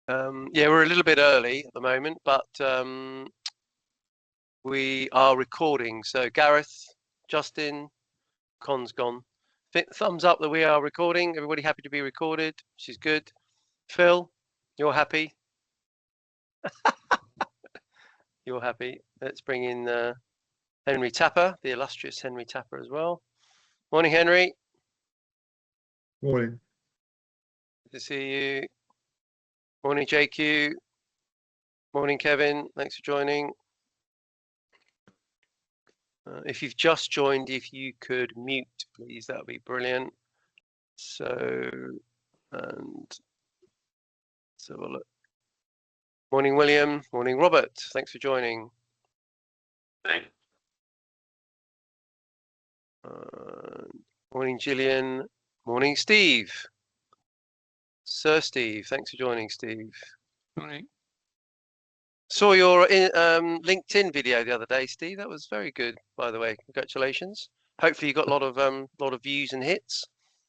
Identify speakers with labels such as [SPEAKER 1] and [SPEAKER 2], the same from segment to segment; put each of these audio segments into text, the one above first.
[SPEAKER 1] Yeah, we're a little bit early at the moment, but we are recording. So Gareth, Justin, Con's gone. Thumbs up that we are recording. Everybody happy to be recorded, which is good. Phil, you're happy? You're happy. Let's bring in Henry Tapper, the illustrious Henry Tapper as well. Morning, Henry.
[SPEAKER 2] Morning.
[SPEAKER 1] Good to see you. Morning, JQ. Morning, Kevin. Thanks for joining. If you've just joined, if you could mute, please, that would be brilliant. So, and let's have a look. Morning, William. Morning, Robert. Thanks for joining.
[SPEAKER 3] Thanks.
[SPEAKER 1] Morning, Gillian. Morning, Steve. Sir Steve, thanks for joining, Steve.
[SPEAKER 3] Morning.
[SPEAKER 1] Saw your LinkedIn video the other day, Steve. That was very good, by the way. Congratulations. Hopefully you got a lot of views and hits.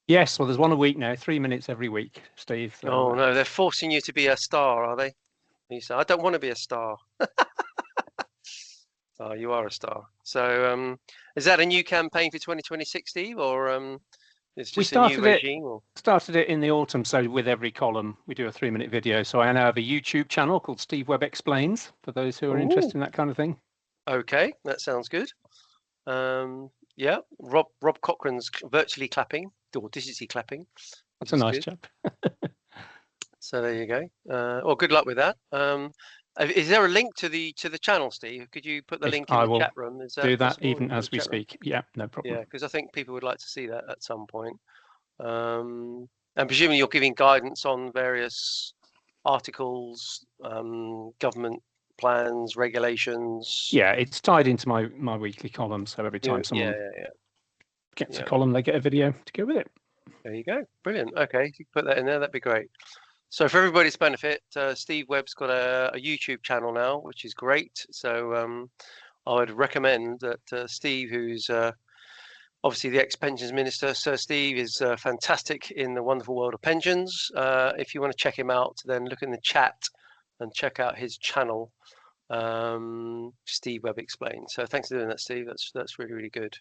[SPEAKER 3] Yes, well, there's one a week now, 3 minutes every week, Steve. So,
[SPEAKER 1] oh no, they're forcing you to be a star, are they? You say, I don't want to be a star. Oh, you are a star. So is that a new campaign for 2026, Steve, or it's just a new regime? Or?
[SPEAKER 3] Started it in the autumn, so with every column we do a 3-minute video. So I now have a YouTube channel called Steve Webb Explains for those who are interested in that kind of thing.
[SPEAKER 1] Okay, that sounds good. Yeah, Rob Cochrane's virtually clapping, or digitally clapping.
[SPEAKER 3] That's a nice chap.
[SPEAKER 1] So there you go. Well, good luck with that. Is there a link to the channel, Steve? Could you put the link in the chat room? Is that
[SPEAKER 3] do that
[SPEAKER 1] possible?
[SPEAKER 3] even as we speak. Yeah, no problem.
[SPEAKER 1] Yeah, because I think people would like to see that at some point. And presumably you're giving guidance on various articles, government plans, regulations.
[SPEAKER 3] Yeah, it's tied into my weekly column. So every time someone gets a column, they get a video to go with it.
[SPEAKER 1] There you go. Brilliant. Okay, if you put that in there, that'd be great. So for everybody's benefit, Steve Webb's got a YouTube channel now, which is great. So I would recommend that Steve, who's obviously the ex-pensions minister, Sir Steve, is fantastic in the wonderful world of pensions. If you want to check him out, then look in the chat and check out his channel, Steve Webb Explains. So thanks for doing that, Steve. That's really, really good.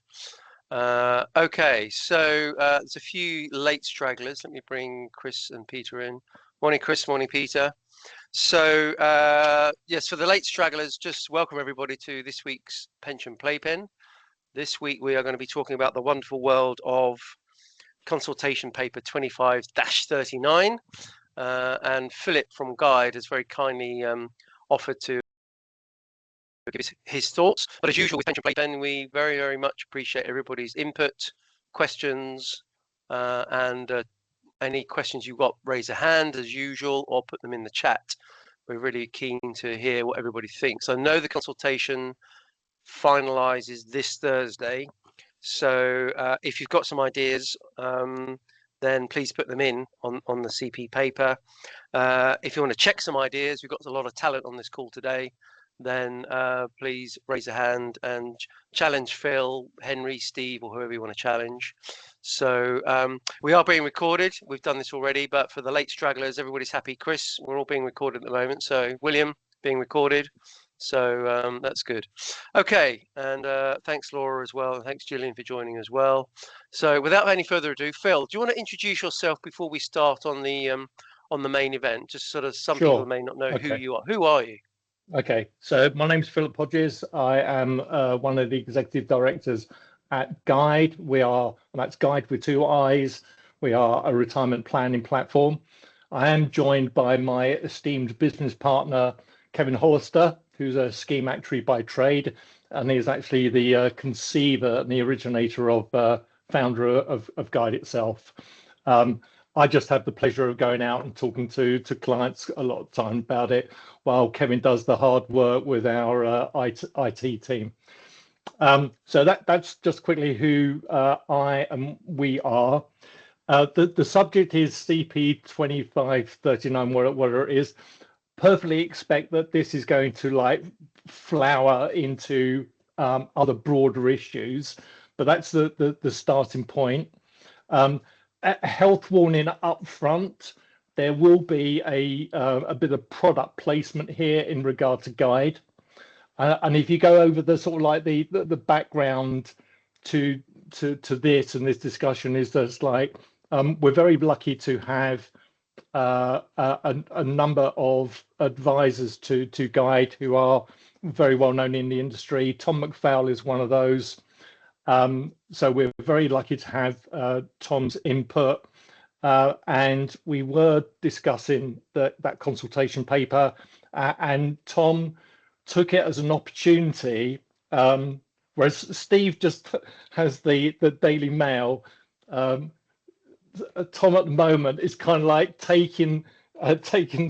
[SPEAKER 1] Okay, so there's a few late stragglers. Let me bring Chris and Peter in. Morning, Chris. Morning, Peter. So yes, for the late stragglers, just welcome everybody to this week's Pension Playpen. This week we are going to be talking about the wonderful world of consultation paper 25-39, and Philip from Guide has very kindly offered to give his thoughts. But as usual with Pension Playpen, we very, very much appreciate everybody's input, questions, and any questions you've got, raise a hand as usual, or put them in the chat. We're really keen to hear what everybody thinks. I know the consultation finalizes this Thursday, so if you've got some ideas, then please put them in on the CP paper. If you want to check some ideas, we've got a lot of talent on this call today, then please raise a hand and challenge Phil, Henry, Steve, or whoever you want to challenge. So we are being recorded. We've done this already, but for the late stragglers, everybody's happy. Chris, we're all being recorded at the moment. So William, being recorded. So that's good. Okay, and thanks Laura as well. And thanks Gillian for joining as well. So without any further ado, Phil, do you want to introduce yourself before we start on the main event? Just sort of some people may not know who you are. Who are you?
[SPEAKER 2] Okay, so my name's Philip Hodges. I am one of the executive directors at Guide. And that's Guide with 2 I's. We are a retirement planning platform. I am joined by my esteemed business partner, Kevin Hollister, who's a scheme actuary by trade, and he's actually the conceiver and the originator of, founder of Guide itself. I just have the pleasure of going out and talking to clients a lot of time about it, while Kevin does the hard work with our IT team. So that's just quickly who I and we are. The subject is CP 2539, whatever it is. Perfectly expect that this is going to like flower into other broader issues, but that's the starting point. A health warning up front. there will be a bit of product placement here in regard to Guide. And if you go over the sort of like the background to this and this discussion is that it's like we're very lucky to have a number of advisors to Guide who are very well known in the industry. Tom McPhail is one of those. So we're very lucky to have Tom's input. And we were discussing that consultation paper, and Tom took it as an opportunity, whereas Steve just has the Daily Mail. Tom at the moment is kind of like taking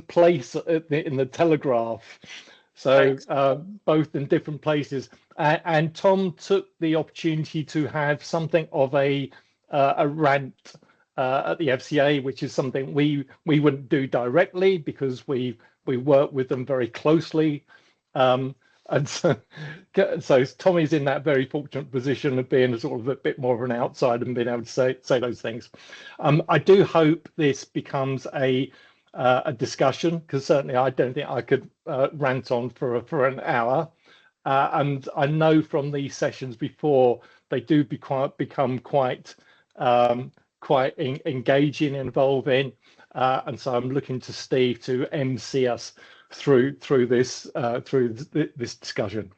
[SPEAKER 2] place in the Telegraph, so both in different places. And Tom took the opportunity to have something of a rant at the FCA, which is something we wouldn't do directly because we work with them very closely. And so Tommy's in that very fortunate position of being a sort of a bit more of an outsider and being able to say those things. I do hope this becomes a discussion, because certainly I don't think I could rant on for an hour. And I know from these sessions before, they do become quite engaging, involving, and so I'm looking to Steve to MC us through this discussion.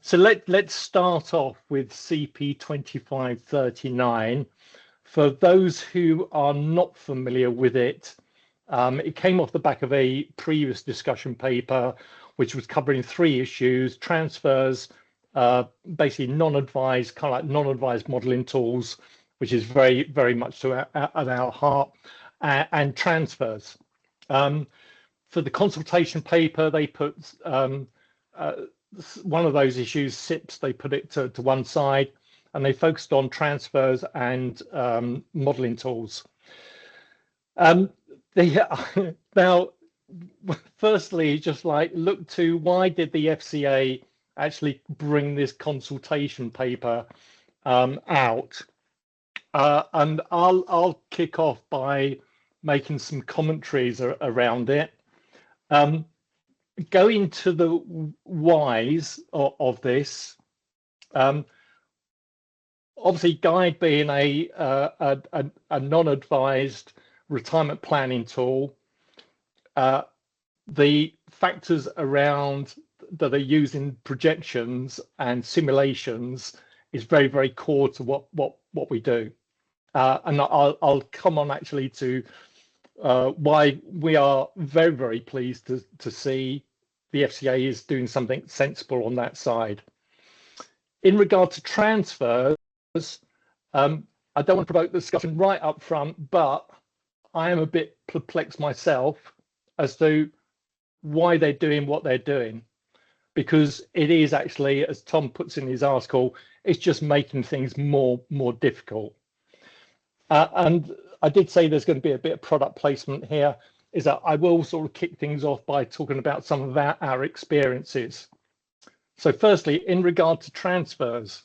[SPEAKER 2] So let's start off with CP2539. For those who are not familiar with it, it came off the back of a previous discussion paper which was covering 3 issues: transfers, basically non-advised, kind of like non-advised modeling tools, which is very, very much at our heart, and transfers. For the consultation paper, they put one of those issues, SIPs, they put it to one side, and they focused on transfers and modeling tools. Now, firstly, just like look to why did the FCA actually bring this consultation paper out? And I'll kick off by making some commentaries around it. Going to the whys of this. Obviously, Guide being a non-advised retirement planning tool, the factors around that are using projections and simulations is very, very core to what we do. And I'll come on actually to why we are very, very pleased to see the FCA is doing something sensible on that side. In regard to transfers, I don't want to provoke the discussion right up front, but I am a bit perplexed myself as to why they're doing what they're doing, because it is actually, as Tom puts in his article, it's just making things more difficult. And I did say there's going to be a bit of product placement here, is that I will sort of kick things off by talking about some of our experiences. So firstly, in regard to transfers,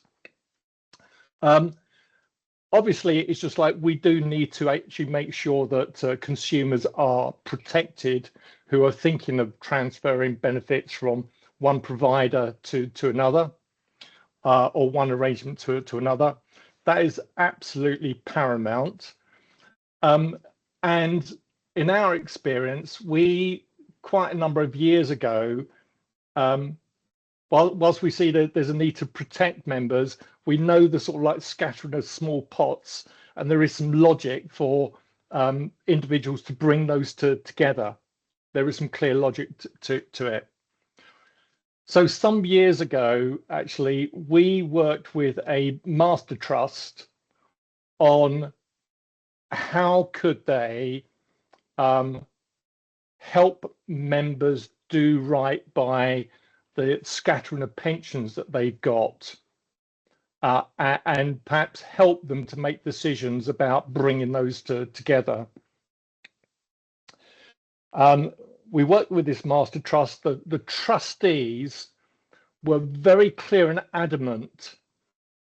[SPEAKER 2] obviously it's just like we do need to actually make sure that consumers are protected who are thinking of transferring benefits from one provider to another, or one arrangement to another. That is absolutely paramount. And in our experience, we, quite a number of years ago, whilst we see that there's a need to protect members, we know the sort of like scattering of small pots, and there is some logic for individuals to bring those together. There is some clear logic to it. So some years ago, actually, we worked with a master trust on how could they help members do right by the scattering of pensions that they've got, and perhaps help them to make decisions about bringing those together. We worked with this master trust. The trustees were very clear and adamant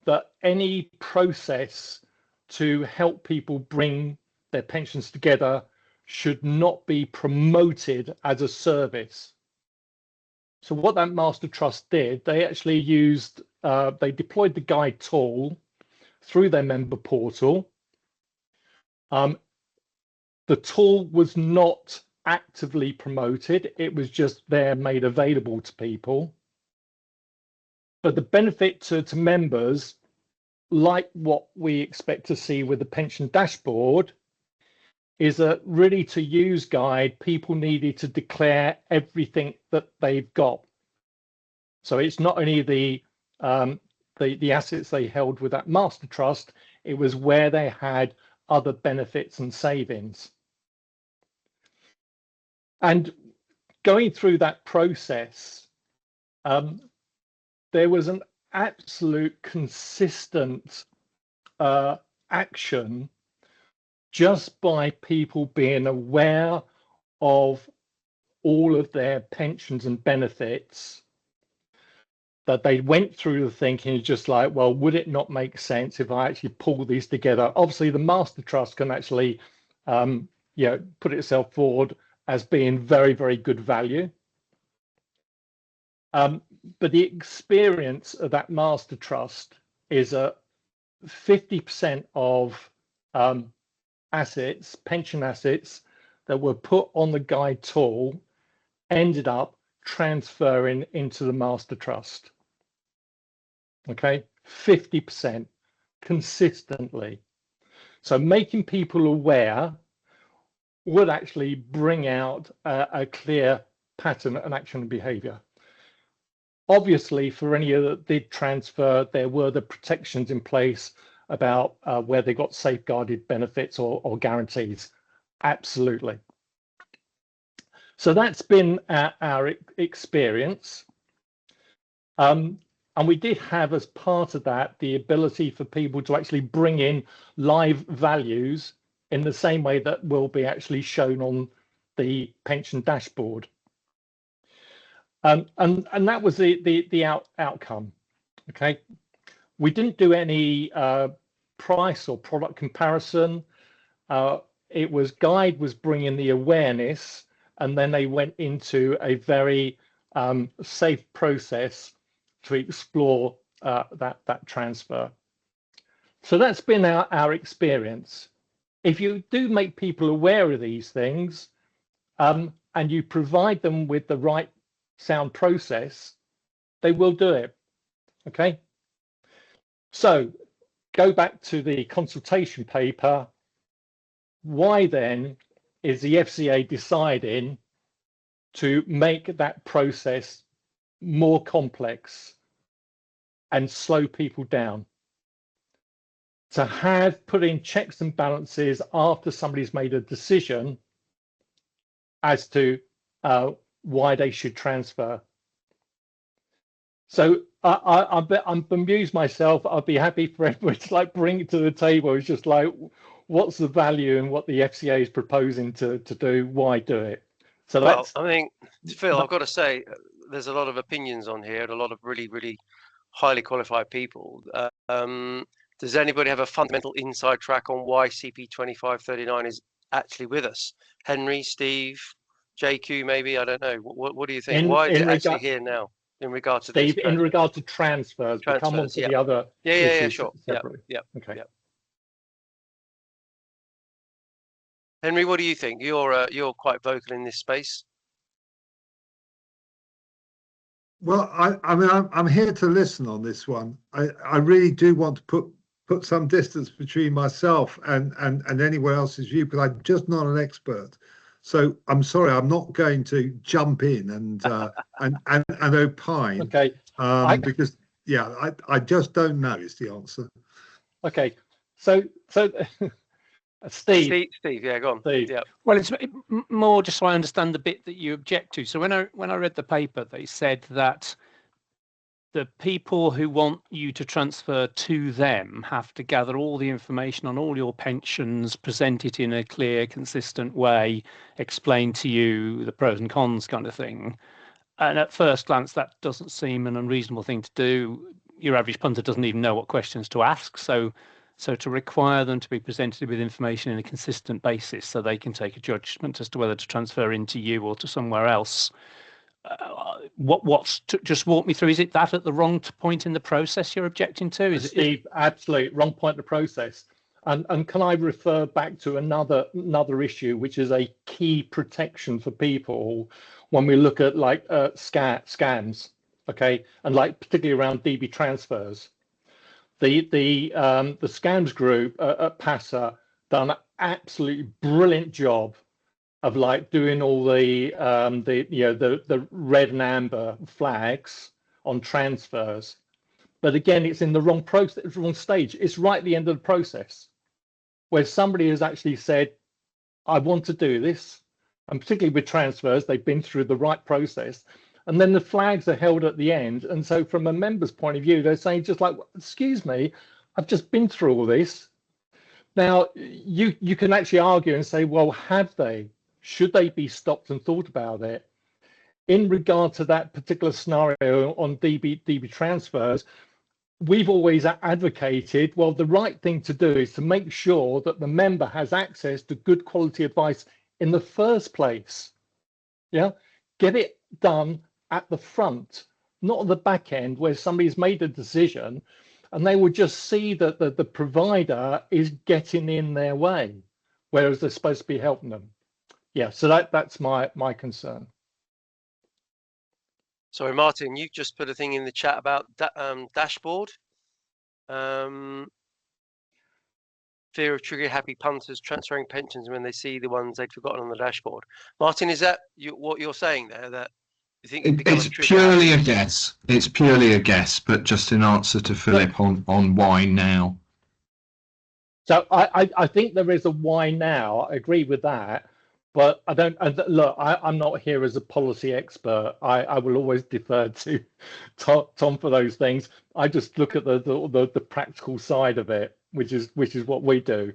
[SPEAKER 2] that any process to help people bring their pensions together should not be promoted as a service. So what that master trust did, they actually used, they deployed the guide tool through their member portal. The tool was not actively promoted, it was just there made available to people. But the benefit to members, like what we expect to see with the pension dashboard, is that really to use Guide, people needed to declare everything that they've got. So it's not only the assets they held with that master trust, it was where they had other benefits and savings. And going through that process, there was an absolute consistent action just by people being aware of all of their pensions and benefits, that they went through the thinking just like, well, would it not make sense if I actually pull these together? Obviously, the master trust can actually put itself forward as being very, very good value. But the experience of that master trust is a 50% of assets, pension assets that were put on the guide tool ended up transferring into the master trust. Okay, 50% consistently. So making people aware would actually bring out a clear pattern and action and behavior. Obviously, for any that did transfer, there were the protections in place about where they got safeguarded benefits or guarantees. Absolutely. So that's been our experience. And we did have, as part of that, the ability for people to actually bring in live values in the same way that will be actually shown on the pension dashboard. And that was the outcome. Okay, we didn't do any price or product comparison. It was Guide was bringing the awareness, and then they went into a very safe process to explore that transfer. So that's been our experience. If you do make people aware of these things, and you provide them with the right sound process, they will do it. Okay. So go back to the consultation paper. Why then is the FCA deciding to make that process more complex and slow people down? To have put in checks and balances after somebody's made a decision as to why they should transfer. So I'm bemused myself. I'd be happy for everyone to like bring it to the table. It's just like, what's the value in what the FCA is proposing to do? Why do it? So
[SPEAKER 1] well, I mean, Phil, I've got to say, there's a lot of opinions on here and a lot of really, really highly qualified people. Does anybody have a fundamental inside track on why CP2539 is actually with us? Henry, Steve, JQ, maybe? I don't know. What do you think? Why is it actually here now in regard to
[SPEAKER 2] Steve,
[SPEAKER 1] this?
[SPEAKER 2] in regard to transfers, we'll come on to the other issues
[SPEAKER 1] sure.
[SPEAKER 2] separately.
[SPEAKER 1] Yeah.
[SPEAKER 2] Okay.
[SPEAKER 1] Yep. Henry, what do you think? You're quite vocal in this space.
[SPEAKER 4] Well, I mean, I'm here to listen on this one. I really do want to put some distance between myself and anyone else's view, because I'm just not an expert. So I'm sorry, I'm not going to jump in and opine.
[SPEAKER 2] Okay.
[SPEAKER 4] Because I just don't know is the answer.
[SPEAKER 2] Okay. So Steve,
[SPEAKER 1] yeah, go on.
[SPEAKER 2] Steve.
[SPEAKER 1] Yeah.
[SPEAKER 3] Well, it's more just so I understand the bit that you object to. So when I read the paper, they said that the people who want you to transfer to them have to gather all the information on all your pensions, present it in a clear, consistent way, explain to you the pros and cons kind of thing. And at first glance, that doesn't seem an unreasonable thing to do. Your average punter doesn't even know what questions to ask. So So to require them to be presented with information in a consistent basis so they can take a judgment as to whether to transfer into you or to somewhere else. Just walk me through, is it that at the wrong point in the process you're objecting to?
[SPEAKER 2] Steve, absolutely wrong point in the process. And can I refer back to another issue, which is a key protection for people when we look at like scams, okay, and like particularly around DB transfers. The scams group at PASA done an absolutely brilliant job of like doing all the red and amber flags on transfers. But again, it's in the wrong process, wrong stage. It's right at the end of the process where somebody has actually said, I want to do this. And particularly with transfers, they've been through the right process. And then the flags are held at the end. And so from a member's point of view, they're saying just like, excuse me, I've just been through all this. Now, you can actually argue and say, well, have they? Should they be stopped and thought about it? In regard to that particular scenario on DB transfers, we've always advocated, well, the right thing to do is to make sure that the member has access to good quality advice in the first place. Yeah, get it done at the front, not at the back end where somebody's made a decision and they will just see that the provider is getting in their way, whereas they're supposed to be helping them. Yeah, so that's my concern.
[SPEAKER 1] Sorry, Martin, you just put a thing in the chat about dashboard. Fear of trigger happy punters transferring pensions when they see the ones they'd forgotten on the dashboard. Martin, is that what you're saying there? That you think
[SPEAKER 5] it's purely a guess. It's purely a guess, but just in answer to Philip on why now.
[SPEAKER 2] So I think there is a why now. I agree with that. But I don't look. I'm not here as a policy expert. I will always defer to Tom for those things. I just look at the practical side of it, which is what we do.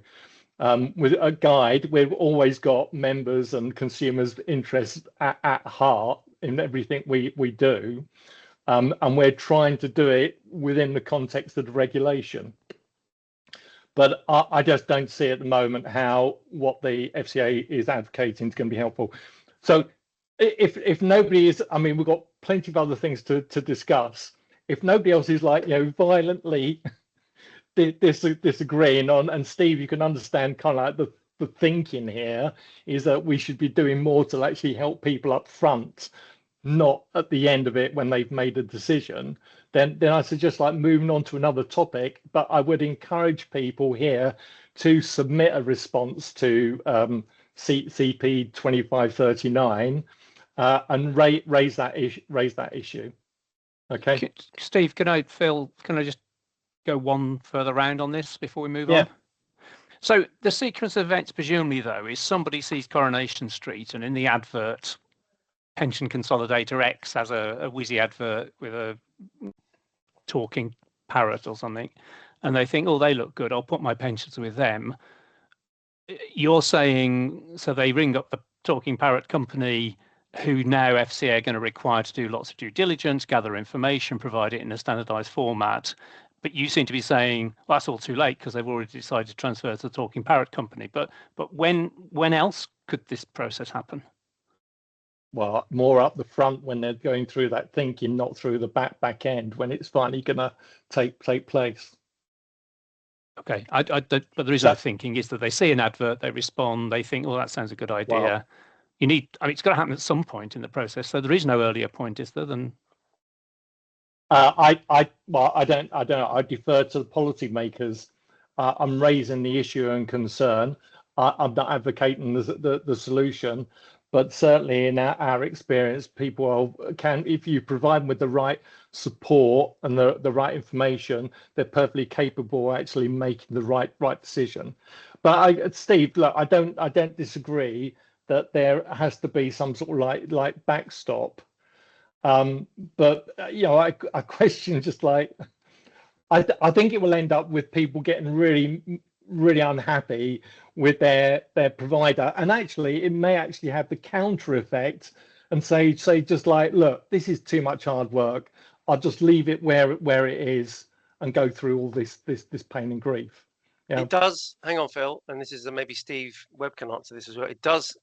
[SPEAKER 2] With a guide, we've always got members and consumers' interests at heart in everything we do, and we're trying to do it within the context of the regulation. But I just don't see at the moment how what the FCA is advocating is going to be helpful. So if nobody is, I mean, we've got plenty of other things to discuss. If nobody else is like, violently disagreeing on, and Steve, you can understand kind of like the thinking here is that we should be doing more to actually help people up front, not at the end of it when they've made a decision. Then I suggest like moving on to another topic, but I would encourage people here to submit a response to CP 2539 and raise that issue. Okay,
[SPEAKER 3] Steve, can I just go one further round on this before we move on? So the sequence of events presumably though is somebody sees Coronation Street and in the advert Pension Consolidator X has a whizzy advert with a talking parrot or something, and they think, oh, they look good, I'll put my pensions with them. You're saying, so they ring up the talking parrot company, who now FCA are going to require to do lots of due diligence, gather information, provide it in a standardized format. But you seem to be saying, well, that's all too late because they've already decided to transfer to the talking parrot company. But when else could this process happen?
[SPEAKER 2] Well, more up the front when they're going through that thinking, not through the back end when it's finally going to take place.
[SPEAKER 3] Okay, but the reason I'm thinking is that they see an advert, they respond, they think, well, that sounds a good idea. Well, it's got to happen at some point in the process. So there is no earlier point, is there? Than
[SPEAKER 2] I don't know. I defer to the policymakers. I'm raising the issue and concern. I'm not advocating the solution. But certainly in our experience, people can, if you provide them with the right support and the right information, they're perfectly capable of actually making the right decision. But Steve, look, I don't disagree that there has to be some sort of like backstop. But I question just like I think it will end up with people getting really unhappy with their provider, and actually it may actually have the counter effect and say just like, look, this is too much hard work, I'll just leave it where it is and go through all this pain and grief. Yeah.
[SPEAKER 1] It does. Hang on, Phil, and this is maybe Steve Webb can answer this as well. It does.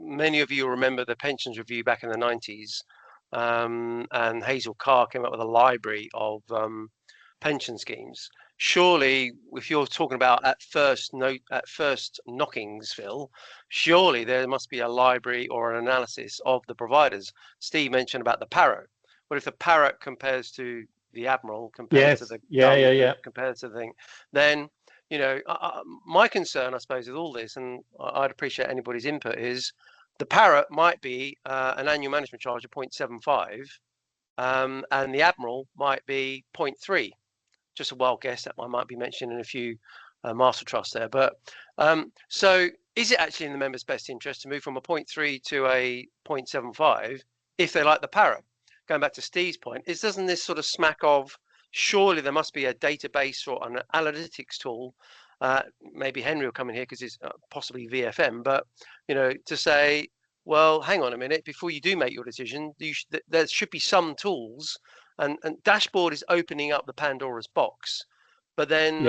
[SPEAKER 1] Many of you will remember the pensions review back in the 90s, and Hazel Carr came up with a library of pension schemes. Surely, if you're talking about at first knockings, Phil, surely there must be a library or an analysis of the providers. Steve mentioned about the parrot. What if the parrot compares to the Admiral, compares to the compares to the thing? Then, you know, my concern, I suppose, with all this, and I'd appreciate anybody's input, is the parrot might be an annual management charge of 0.75, and the Admiral might be 0.3. Just a wild guess that I might be mentioning in a few master trusts there. But so is it actually in the members' best interest to move from a 0.3 to a 0.75 if they like the parrot? Going back to Steve's point, doesn't this sort of smack of, surely there must be a database or an analytics tool? Maybe Henry will come in here because it's possibly VFM, but you know, to say, well, hang on a minute, before you do make your decision, there should be some tools. And dashboard is opening up the Pandora's box, but then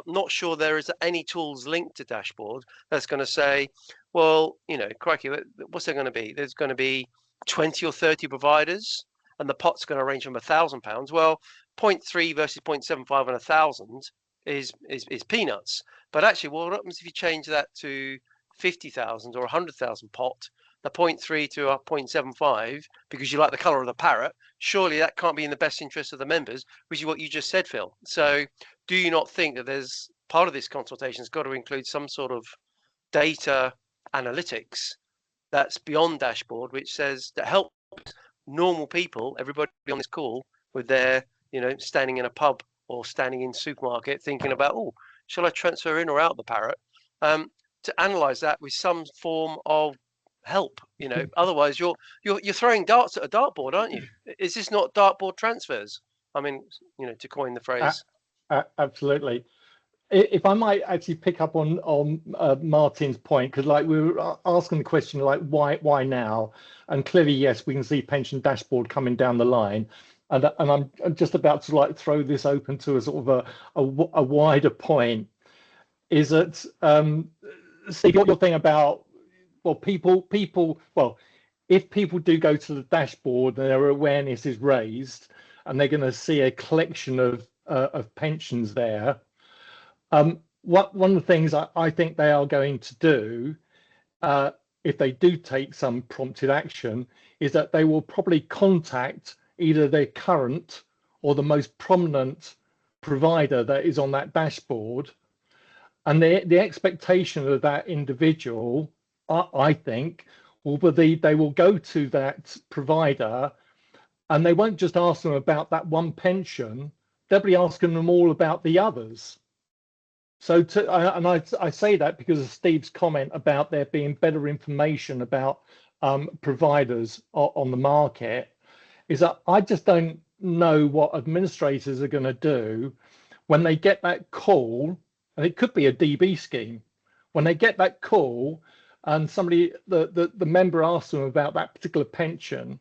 [SPEAKER 1] not sure there is any tools linked to dashboard that's going to say, well, you know, crikey, what's there going to be? There's going to be 20 or 30 providers, and the pot's going to range from £1,000. Well, 0.3 versus 0.75 and 1,000 is peanuts. But actually, what happens if you change that to 50,000 or 100,000 pot? The 0.3 to a 0.75 because you like the color of the parrot, surely that can't be in the best interest of the members, which is what you just said, Phil. So do you not think that there's part of this consultation has got to include some sort of data analytics that's beyond dashboard, which says that helps normal people, everybody on this call, with their, you know, standing in a pub or standing in supermarket thinking about, oh, shall I transfer in or out the parrot? To analyze that with some form of help, you know, otherwise you're throwing darts at a dartboard, aren't you? Is this not dartboard transfers? I mean, you know, to coin the phrase.
[SPEAKER 2] Absolutely. If I might actually pick up on Martin's point, because like we were asking the question, like why now? And clearly, yes, we can see pension dashboard coming down the line, and I'm just about to like throw this open to a sort of a wider point. Is that Steve, your thing about, well, if people do go to the dashboard and their awareness is raised and they're going to see a collection of pensions there, one of the things I think they are going to do, if they do take some prompted action, is that they will probably contact either their current or the most prominent provider that is on that dashboard, and the expectation of that individual, I think, will be they will go to that provider and they won't just ask them about that one pension, they'll be asking them all about the others. So I say that because of Steve's comment about there being better information about providers on the market, is that I just don't know what administrators are going to do when they get that call, and it could be a DB scheme, when they get that call and somebody, the member asks them about that particular pension,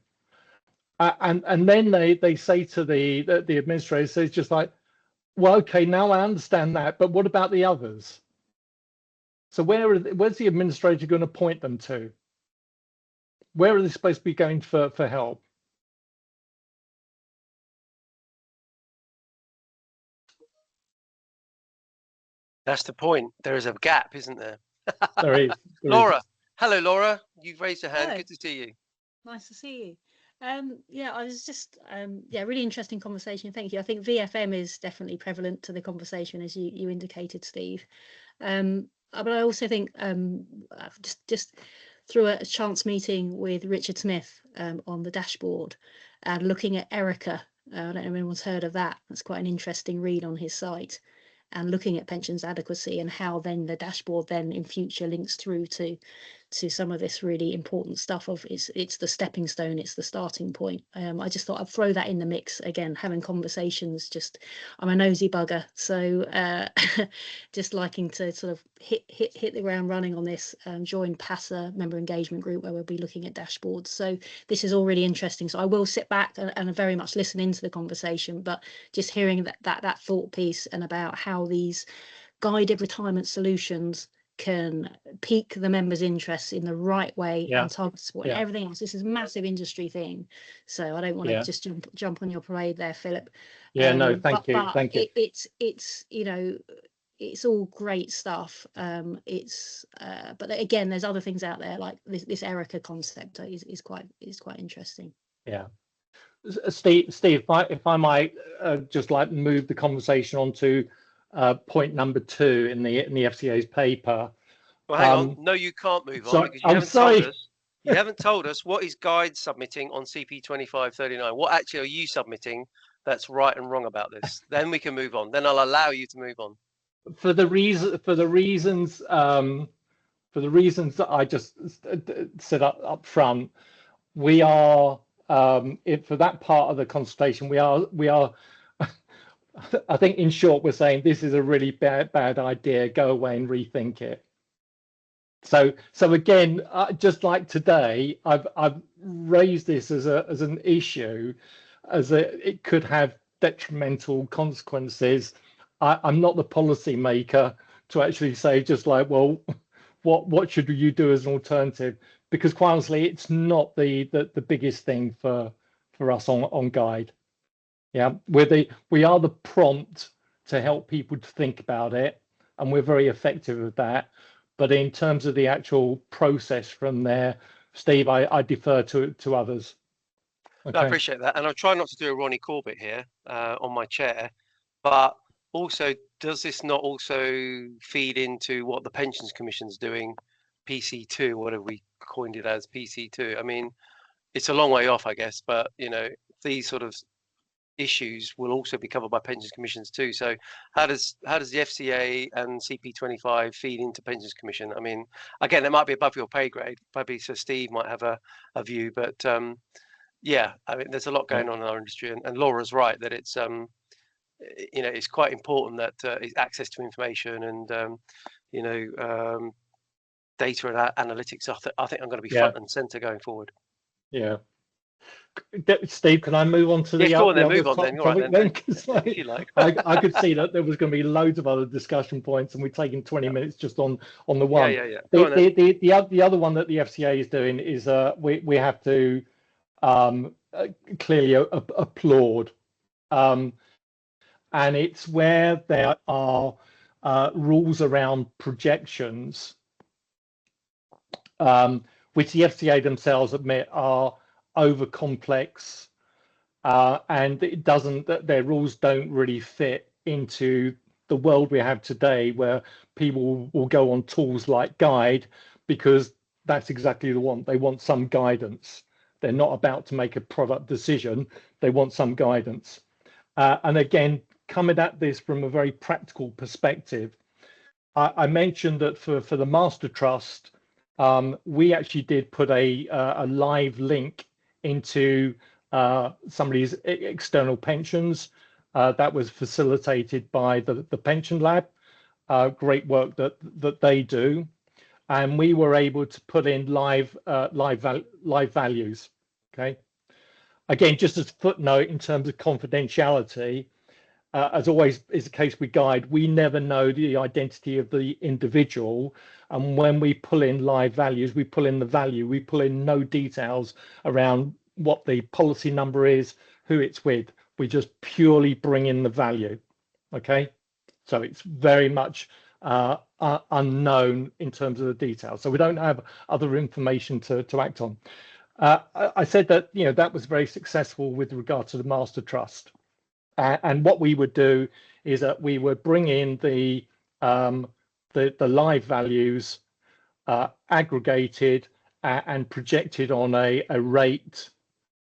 [SPEAKER 2] and then they say to the administrator, says just like, well, okay, now I understand that, but what about the others? So where's the administrator going to point them to? Where are they supposed to be going for help?
[SPEAKER 1] That's the point. There is a gap, isn't there?
[SPEAKER 2] There is.
[SPEAKER 1] Laura. Hello, Laura. You've raised your hand.
[SPEAKER 6] Hello.
[SPEAKER 1] Good to see you.
[SPEAKER 6] Nice to see you. Yeah, I was just really interesting conversation. Thank you. I think VFM is definitely prevalent to the conversation, as you indicated, Steve. But I also think just through a chance meeting with Richard Smith on the dashboard and looking at Erica. I don't know if anyone's heard of that. That's quite an interesting read on his site, and looking at pensions adequacy and how then the dashboard then in future links through to some of this really important stuff of it's the stepping stone, it's the starting point. I just thought I'd throw that in the mix again, having conversations. Just I'm a nosy bugger, so just liking to sort of hit the ground running on this. Join PASA member engagement group where we'll be looking at dashboards. So this is all really interesting. So I will sit back and very much listen into the conversation, but just hearing that thought piece and about how these guided retirement solutions can pique the members' interests in the right way and target support and everything else. This is a massive industry thing, so I don't want to just jump on your parade there, Philip.
[SPEAKER 2] No, thank you.
[SPEAKER 6] It's you know, it's all great stuff. But again, there's other things out there like this Erica concept is quite interesting.
[SPEAKER 2] Yeah. Steve, if I might just like move the conversation on to point number 2 in the FCA's paper.
[SPEAKER 1] Well, hang on. No, you can't move on because you haven't told us what is Guide submitting on CP2539. What actually are you submitting that's right and wrong about this? Then we can move on. Then I'll allow you to move on. For the reasons that I just set up front, we are for that part of the consultation, we are I think in short we're saying this is a really bad idea, go away and rethink it. So again, just like today, I've raised this as an issue, it could have detrimental consequences. I'm not the policy maker to actually say just like, well, what should you do as an alternative? Because quite honestly, it's not the biggest thing for us on Guide. Yeah, we are the prompt to help people to think about it, and we're very effective at that. But in terms of the actual process from there, Steve, I defer to others. Okay. No, I appreciate that, and I'll try not to do a Ronnie Corbett here on my chair, but also, does this not also feed into what the Pensions Commission's doing, PC2, whatever we coined it as, PC2? I mean, it's a long way off, I guess, but you know, these sort of issues will also be covered by pensions commissions too. So how does the FCA and CP25 feed into pensions commission? I mean, again, it might be above your pay grade, maybe, so Steve might have a view, but yeah, I mean, there's a lot going on in our industry, and Laura's right that it's you know, it's quite important that it's access to information and you know, data and analytics. I think I'm going to be front and center going forward. Yeah. Steve, can I move on to the other topic then? Because I could see that there was going to be loads of other discussion points, and we've taken 20 minutes just on the one. The other one that the FCA is doing is we have to clearly applaud, and it's where there are rules around projections, which the FCA themselves admit are over complex, and their rules don't really fit into the world we have today, where people will go on tools like Guide because that's exactly the one. They want some guidance. They're not about to make a product decision. They want some guidance. And again, coming at this from a very practical perspective, I mentioned that for the Master Trust, we actually did put a live link into somebody's external pensions. That was facilitated by the Pension Lab. Great work that they do, and we were able to put in live values. Okay. Again, just as a footnote in terms of confidentiality, as always is the case with Guide, we never know the identity of the individual, and when we pull in live values, we pull in the value. We pull in no details around what the policy number is, who it's with. We just purely bring in the value. Okay, so it's very much unknown in terms of the details. So we don't have other information to act on. I said that, you know, that was very successful with regard to the Master Trust. And what we would do is that we would bring in the live values aggregated and projected on a rate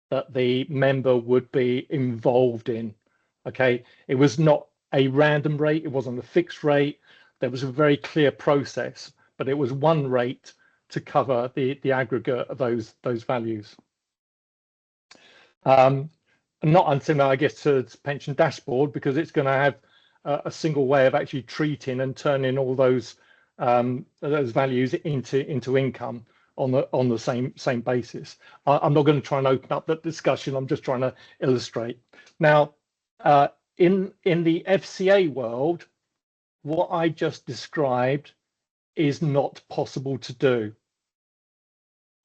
[SPEAKER 1] that the member would be involved in. Okay, it was not a random rate, it wasn't a fixed rate. There was a very clear process, but it was one rate to cover the aggregate of those values. Not unsimilar, I guess, to pension dashboard, because it's going to have a single way of actually treating and turning all those values into income on the same basis. I'm not going to try and open up that discussion. I'm just trying to illustrate. Now, in the FCA world,
[SPEAKER 2] what I just described is not possible to do.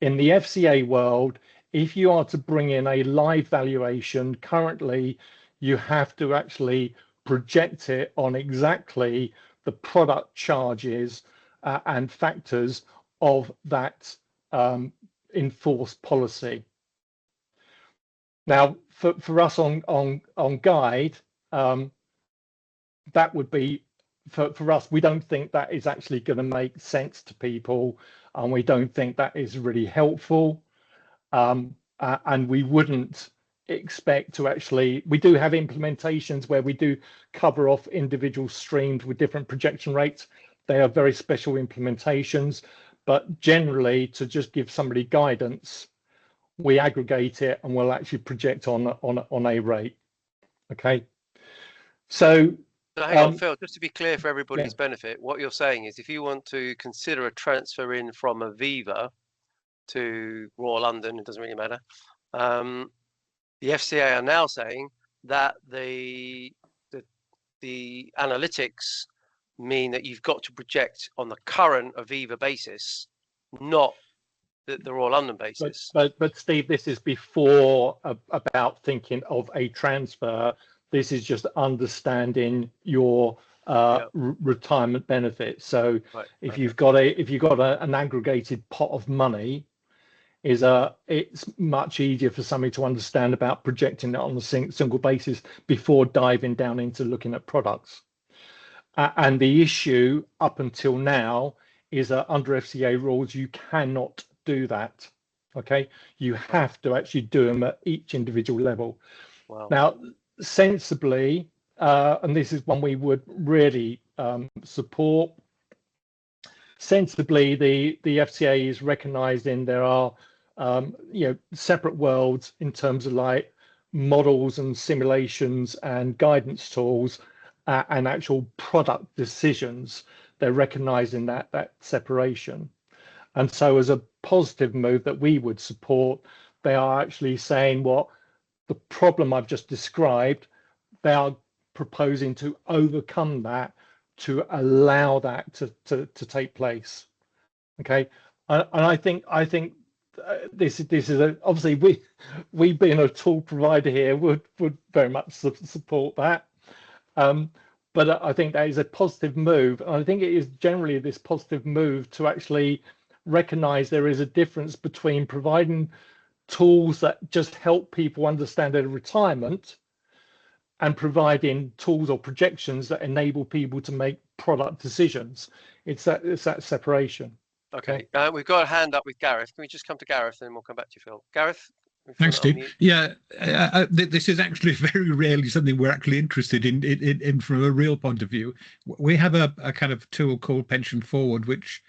[SPEAKER 2] In the FCA world, if you are to bring in a live valuation, currently you have to actually project it on exactly the product charges and factors of that enforced policy. Now, for us on Guide, that would be, for us, we don't think that is actually going to make sense to people, and we don't think that is really helpful. And we wouldn't expect to actually, we do have implementations where we do cover off individual streams with different projection rates. They are very special implementations, but generally to just give somebody guidance, we aggregate it and we'll actually project on a rate. Okay. So
[SPEAKER 1] hang on, Phil, just to be clear for everybody's benefit, what you're saying is if you want to consider a transfer in from Aviva to Royal London, it doesn't really matter. The FCA are now saying that the analytics mean that you've got to project on the current Aviva basis, not the Royal London basis.
[SPEAKER 2] But Steve, this is before about thinking of a transfer. This is just understanding your retirement benefit. So if you've got an aggregated pot of money, it's much easier for somebody to understand about projecting it on a single basis before diving down into looking at products. And the issue up until now is that under FCA rules, you cannot do that. Okay, you have to actually do them at each individual level.
[SPEAKER 1] Wow.
[SPEAKER 2] Now, sensibly, and this is one we would really support. Sensibly, the FCA is recognising there are separate worlds in terms of like models and simulations and guidance tools and actual product decisions. They're recognising that separation. And so as a positive move that we would support, they are actually saying what the problem I've just described, they are proposing to overcome that to allow that to take place. Okay, and I think this is obviously we being a tool provider here would very much support that. But I think that is a positive move, and I think it is generally this positive move to actually recognize there is a difference between providing tools that just help people understand their retirement and providing tools or projections that enable people to make product decisions. It's that separation.
[SPEAKER 1] Okay, we've got a hand up with Gareth. Can we just come to Gareth and then we'll come back to you, Phil? Gareth?
[SPEAKER 7] Thanks, Steve. Yeah, this is actually very rarely something we're actually interested in from a real point of view. We have a kind of tool called Pension Forward, which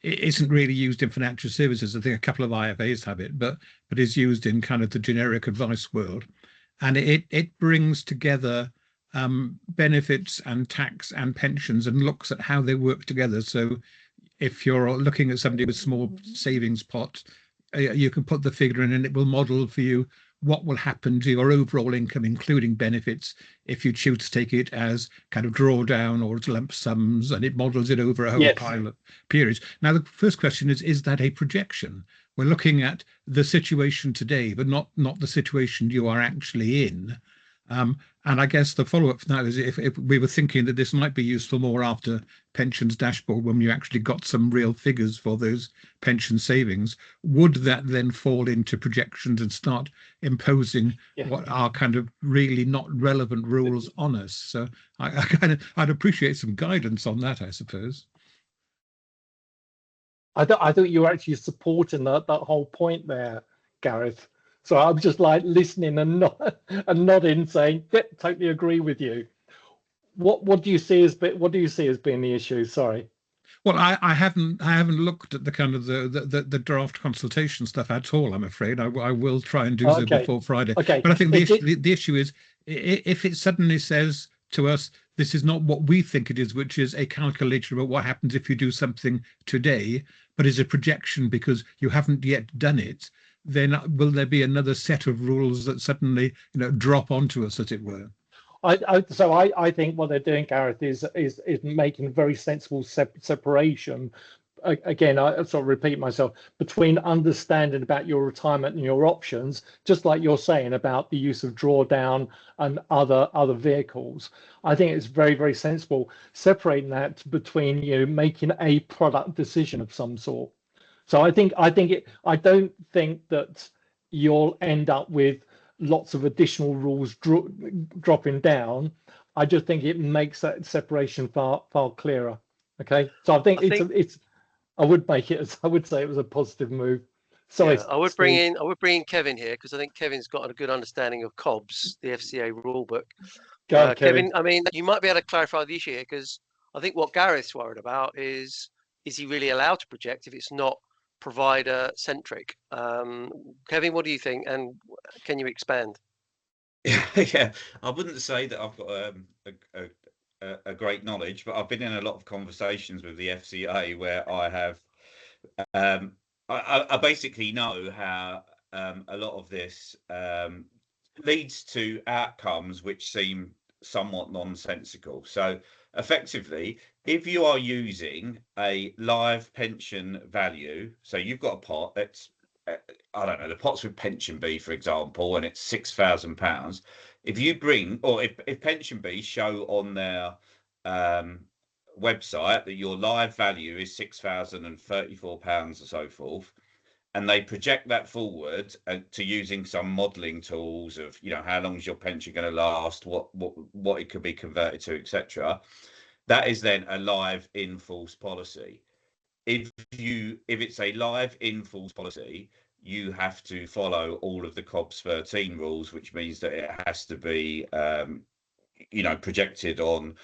[SPEAKER 7] isn't really used in financial services. I think a couple of IFAs have it, but is used in kind of the generic advice world. And it brings together benefits and tax and pensions and looks at how they work together. So if you're looking at somebody with small savings pot, you can put the figure in and it will model for you what will happen to your overall income, including benefits, if you choose to take it as kind of drawdown or as lump sums, and it models it over a whole pile of periods. Now, the first question is that a projection? We're looking at the situation today, but not the situation you are actually in. And I guess the follow-up from that is if we were thinking that this might be useful more after pensions dashboard, when you actually got some real figures for those pension savings, would that then fall into projections and start imposing what are kind of really not relevant rules on us? So I'd appreciate some guidance on that, I suppose.
[SPEAKER 2] I thought you were actually supporting that whole point there, Gareth. So I'm just like listening and nodding, saying, "Yep, totally agree with you." What do you see as being the issue? Sorry.
[SPEAKER 7] Well, I haven't looked at the kind of the draft consultation stuff at all. I'm afraid I will try and do so before Friday.
[SPEAKER 2] Okay.
[SPEAKER 7] But I think the issue is if it suddenly says to us, this is not what we think it is, which is a calculation about what happens if you do something today, but is a projection because you haven't yet done it, then will there be another set of rules that suddenly drop onto us, as it were?
[SPEAKER 2] I think what they're doing, Gareth, is making a very sensible separation. Again, I sort of repeat myself, between understanding about your retirement and your options, just like you're saying about the use of drawdown and other vehicles. I think it's very, very sensible separating that between, you know, making a product decision of some sort. So I don't think that you'll end up with lots of additional rules dropping down. I just think it makes that separation far clearer. Okay, so I think I would make it, I would say it was a positive move. Sorry,
[SPEAKER 1] yeah, I would bring in Kevin here, because I think Kevin's got a good understanding of COBS, the FCA rulebook.
[SPEAKER 2] Go ahead,
[SPEAKER 1] Kevin, I mean, you might be able to clarify the issue here, because I think what Gareth's worried about is he really allowed to project if it's not provider centric? Kevin, what do you think, and can you expand?
[SPEAKER 8] Yeah, I wouldn't say that I've got a great knowledge, but I've been in a lot of conversations with the FCA where I have I basically know how a lot of this leads to outcomes which seem somewhat nonsensical. So effectively, if you are using a live pension value, so you've got a pot that's, I don't know, the pot's with Pension Bee, for example, and it's £6,000. If you bring, or if Pension Bee show on their website that your live value is £6,034 or so forth, and they project that forward to using some modelling tools of, you know, how long is your pension going to last, what it could be converted to, etc. That is then a live in-force policy. If it's a live in-force policy, you have to follow all of the COBS 13 rules, which means that it has to be, you know, projected on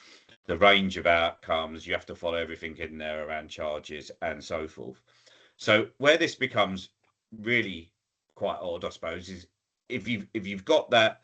[SPEAKER 8] the range of outcomes. You have to follow everything in there around charges and so forth. So where this becomes really quite odd, I suppose, is if you've got that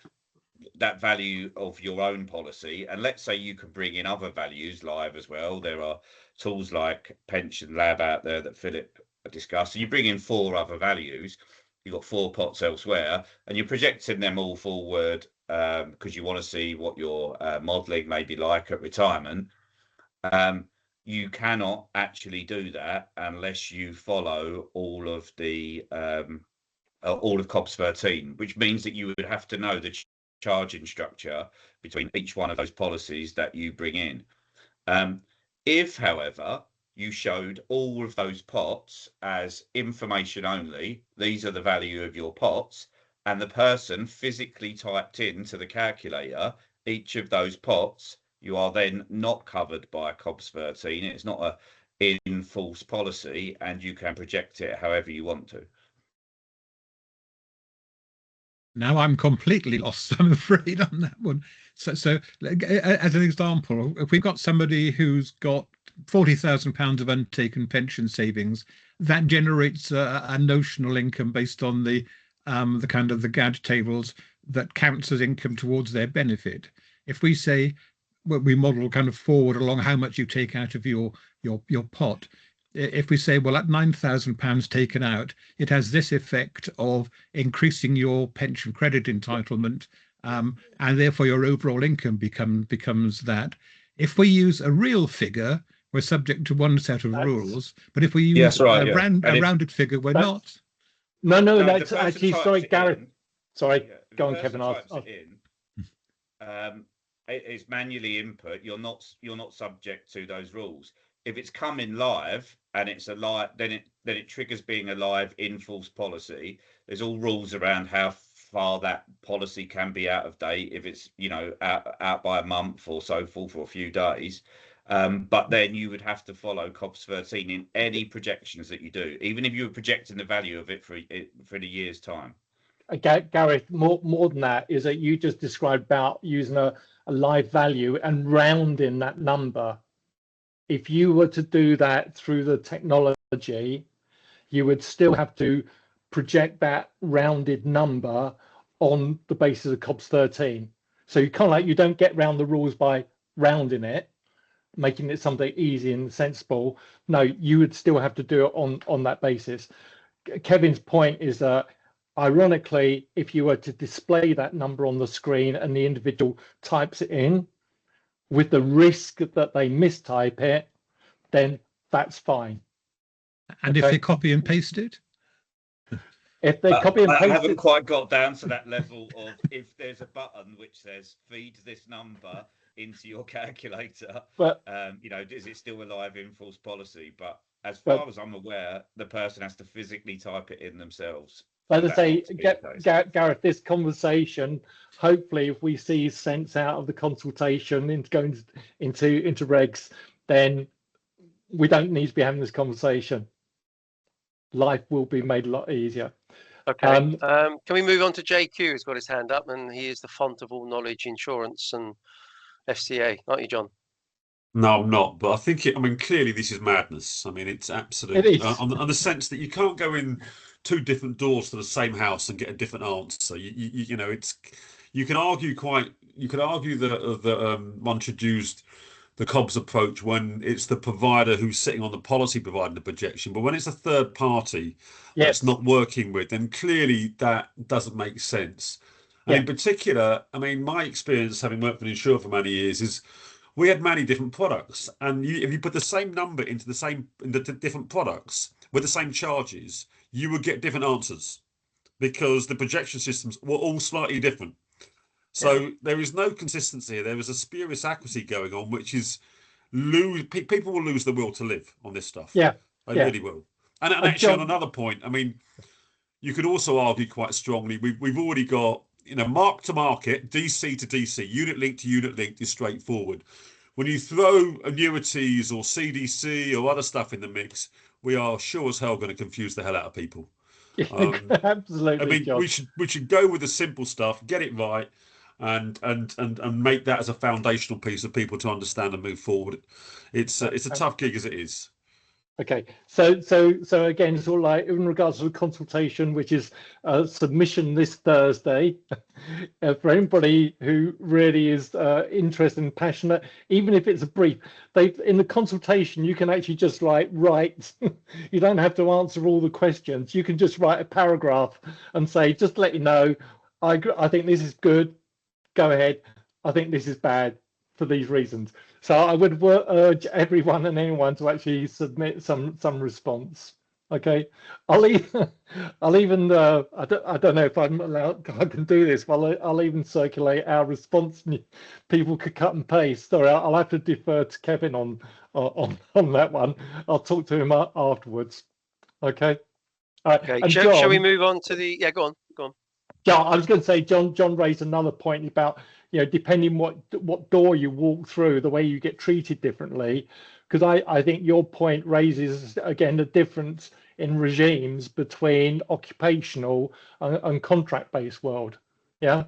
[SPEAKER 8] value of your own policy, and let's say you can bring in other values live as well. There are tools like Pension Lab out there that Philip discussed. So you bring in 4 other values, you've got 4 pots elsewhere, and you're projecting them all forward because you want to see what your modelling may be like at retirement. You cannot actually do that unless you follow all of COBS 13, which means that you would have to know the charging structure between each one of those policies that you bring in. If, however, you showed all of those pots as information only, these are the value of your pots, and the person physically typed into the calculator each of those pots, you are then not covered by COBS 13. It's not a in-force policy, and you can project it however you want to.
[SPEAKER 7] Now I'm completely lost, I'm afraid, on that one. So as an example, if we've got somebody who's got £40,000 of untaken pension savings, that generates a notional income based on the kind of the GAD tables that counts as income towards their benefit. If we say, well, we model kind of forward along how much you take out of your pot. If we say, well, at £9,000 taken out, it has this effect of increasing your pension credit entitlement, and therefore your overall income becomes that. If we use a real figure, we're subject to one set of rules, but if we use a rounded figure, we're not.
[SPEAKER 2] No, that's actually, sorry, Gareth. Sorry, go on, Kevin.
[SPEAKER 8] It is manually input. You're not subject to those rules. If it's coming live and it's a live, then it triggers being a live in-force policy. There's all rules around how far that policy can be out of date, if it's, you know, out by a month or so forth, for a few days. But then you would have to follow COBS 13 in any projections that you do, even if you were projecting the value of it for a year's time.
[SPEAKER 2] Gareth, more than that is that you just described about using a live value and rounding that number. If you were to do that through the technology, you would still have to project that rounded number on the basis of COBS 13. So you kind of like, you don't get around the rules by rounding it, making it something easy and sensible. No, you would still have to do it on that basis. Kevin's point is that ironically, if you were to display that number on the screen and the individual types it in, with the risk that they mistype it, then that's fine.
[SPEAKER 7] And if they copy and paste it?
[SPEAKER 2] If they copy and
[SPEAKER 8] I
[SPEAKER 2] paste
[SPEAKER 8] haven't
[SPEAKER 2] it,
[SPEAKER 8] quite got down to that level of if there's a button which says feed this number into your calculator,
[SPEAKER 2] but
[SPEAKER 8] is it still alive in false policy? But as far as I'm aware, the person has to physically type it in themselves.
[SPEAKER 2] As I say, Gareth, this conversation, hopefully, if we see sense out of the consultation into going into regs, then we don't need to be having this conversation. Life will be made a lot easier.
[SPEAKER 1] Okay. Can we move on to JQ, who's got his hand up, and he is the font of all knowledge, insurance and FCA, aren't you, John?
[SPEAKER 9] No, I'm not. But I think clearly this is madness. I mean, it's absolute.
[SPEAKER 2] It is.
[SPEAKER 9] On the sense that you can't go in two different doors to the same house and get a different answer. You can argue that one should use the Cobb's approach when it's the provider who's sitting on the policy providing the projection. But when it's a third party that's not working with, then clearly that doesn't make sense. And in particular, my experience, having worked for an insurer for many years, is we had many different products, and if you put the same number into the different products with the same charges, you would get different answers because the projection systems were all slightly different. So there is no consistency here. There is a spurious accuracy going on, which is people will lose the will to live on this stuff.
[SPEAKER 2] Yeah,
[SPEAKER 9] they really will. And actually, on another point, you could also argue quite strongly. We've already got mark to market, DC to DC, unit link to unit link is straightforward. When you throw annuities or CDC or other stuff in the mix, we are sure as hell going to confuse the hell out of people.
[SPEAKER 2] Absolutely.
[SPEAKER 9] John. we should go with the simple stuff, get it right, and make that as a foundational piece of people to understand and move forward. It's a tough gig as it is.
[SPEAKER 2] Okay, so again, it's all like in regards to the consultation, which is submission this Thursday, for anybody who really is interested and passionate, even if it's a brief. In the consultation, you can actually just write. You don't have to answer all the questions. You can just write a paragraph and say, just to let you know, I think this is good. Go ahead. I think this is bad for these reasons. So I would urge everyone and anyone to actually submit some response. Okay, I'll even I don't know if I'm allowed. I can do this. Well, I'll even circulate our response. People could cut and paste. Sorry, I'll have to defer to Kevin on that one. I'll talk to him afterwards. Okay.
[SPEAKER 1] Okay. Shall we move on to the? Yeah, go on.
[SPEAKER 2] Yeah, I was going to say, John raised another point about, depending what door you walk through, the way you get treated differently, because I think your point raises, again, the difference in regimes between occupational and contract-based world. Yeah,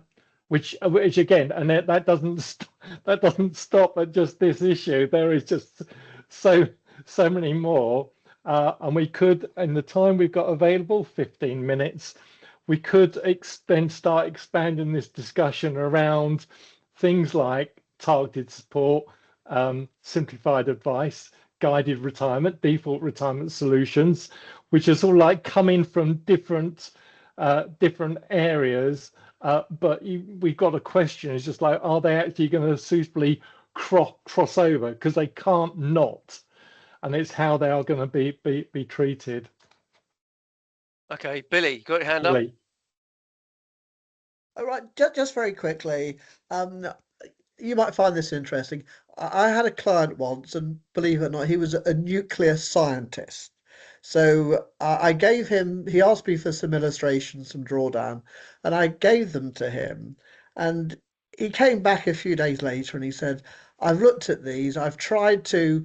[SPEAKER 2] which again, and that doesn't stop at just this issue. There is just so many more, and we could, in the time we've got available, 15 minutes. We could then start expanding this discussion around things like targeted support, simplified advice, guided retirement, default retirement solutions, which is all like coming from different areas. But we've got a question. It's just like, are they actually going to suitably cross over? Because they can't not, and it's how they are going to be treated.
[SPEAKER 1] Okay, Billy, you got your hand up?
[SPEAKER 10] All right, just very quickly, you might find this interesting. I had a client once, and believe it or not, he was a nuclear scientist. So I gave him, he asked me for some illustrations, some drawdown, and I gave them to him. And he came back a few days later and he said, I've looked at these, I've tried to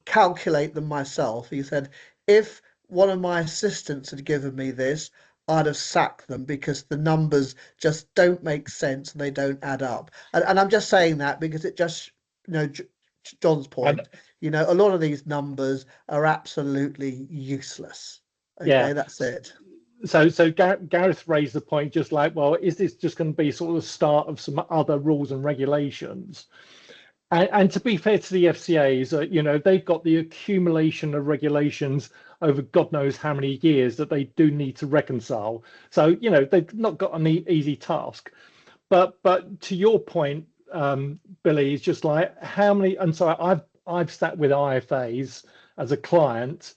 [SPEAKER 10] calculate them myself. He said, if one of my assistants had given me this, I'd have sacked them because the numbers just don't make sense and they don't add up. And I'm just saying that because it just, John's point, a lot of these numbers are absolutely useless. Okay, that's it.
[SPEAKER 2] So Gareth raised the point, just like, well, is this just going to be sort of the start of some other rules and regulations? And to be fair to the FCAs, you know, they've got the accumulation of regulations over God knows how many years that they do need to reconcile. So, you know, they've not got an easy task. But to your point, Billy, it's just like how many. And so I've sat with IFAs as a client,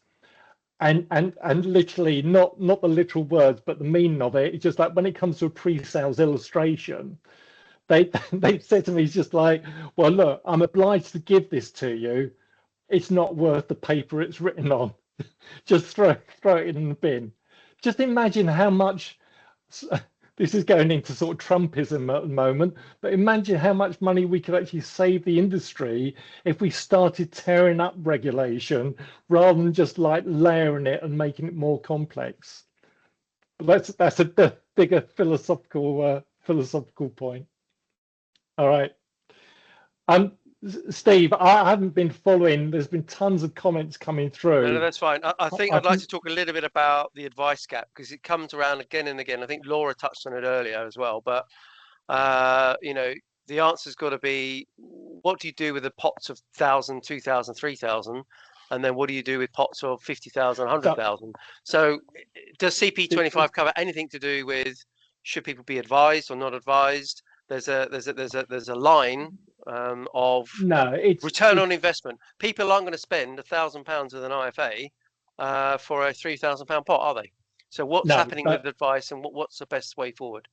[SPEAKER 2] and literally not the literal words, but the meaning of it. It's just like when it comes to a pre-sales illustration, they said to me, it's just like, well, look, I'm obliged to give this to you. It's not worth the paper it's written on. Just throw it in the bin. Just imagine how much. This is going into sort of Trumpism at the moment, but imagine how much money we could actually save the industry if we started tearing up regulation rather than just like layering it and making it more complex. But that's a bigger philosophical point. All right. Steve, I haven't been following. There's been tons of comments coming through.
[SPEAKER 1] No, that's fine. I think I'd like to talk a little bit about the advice gap because it comes around again and again. I think Laura touched on it earlier as well. But, you know, the answer's got to be, what do you do with the pots of 1,000, 2,000, 3,000? And then what do you do with pots of 50,000, 100,000? So does CP25 cover anything to do with should people be advised or not advised? There's a line of return on investment. People aren't going to spend £1,000 with an IFA for a £3,000 pot, are they? So what's happening with advice, and what's the best way forward?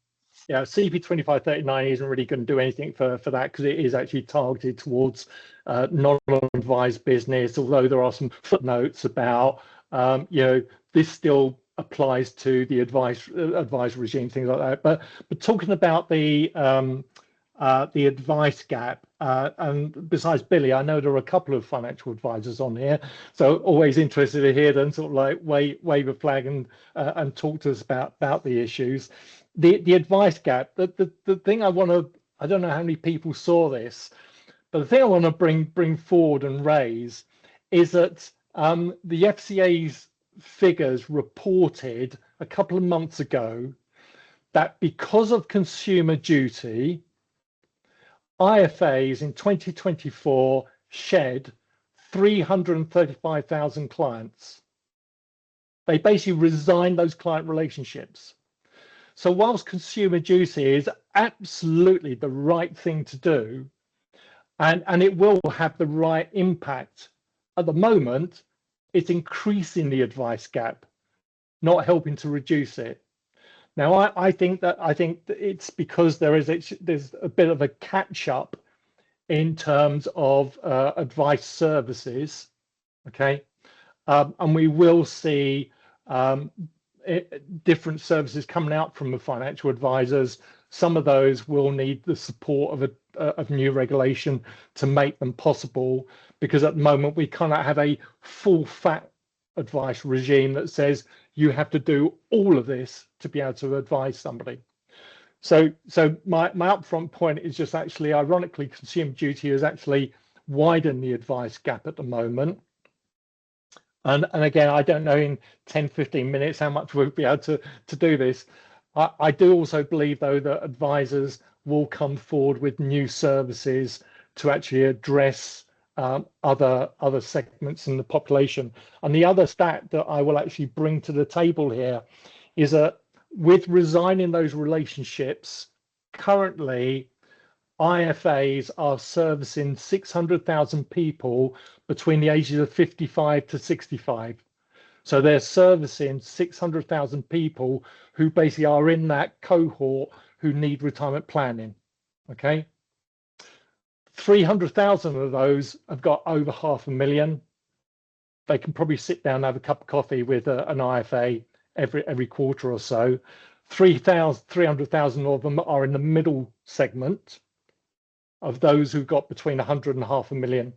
[SPEAKER 2] Yeah, CP2539 isn't really going to do anything for that because it is actually targeted towards non-advised business. Although there are some footnotes about, you know, this still applies to the advice regime, things like that. But talking about the advice gap, and besides Billy, I know there are a couple of financial advisors on here, so always interested to hear them sort of like wave a flag and talk to us about the issues. The advice gap. The thing I don't know how many people saw this, but the thing I want to bring forward and raise is that the FCA's figures reported a couple of months ago that because of Consumer Duty, IFAs in 2024 shed 335,000 clients. They basically resigned those client relationships. So whilst Consumer Duty is absolutely the right thing to do, and it will have the right impact, at the moment, it's increasing the advice gap, not helping to reduce it. Now, I think that it's because there's a bit of a catch up in terms of advice services, okay, and we will see different services coming out from the financial advisors. Some of those will need the support of new regulation to make them possible, because at the moment we cannot have a full fat advice regime that says you have to do all of this to be able to advise somebody. So my upfront point is just actually, ironically, Consumer Duty has actually widened the advice gap at the moment. And again, I don't know in 10, 15 minutes how much we'll be able to do this. I do also believe, though, that advisors will come forward with new services to actually address other segments in the population. And the other stat that I will actually bring to the table here is that with resigning those relationships, currently IFAs are servicing 600,000 people between the ages of 55 to 65. So they're servicing 600,000 people who basically are in that cohort who need retirement planning. Okay. 300,000 of those have got over 500,000. They can probably sit down and have a cup of coffee with an IFA every quarter or so. 300,000 of them are in the middle segment of those who've got between 100 and 500,000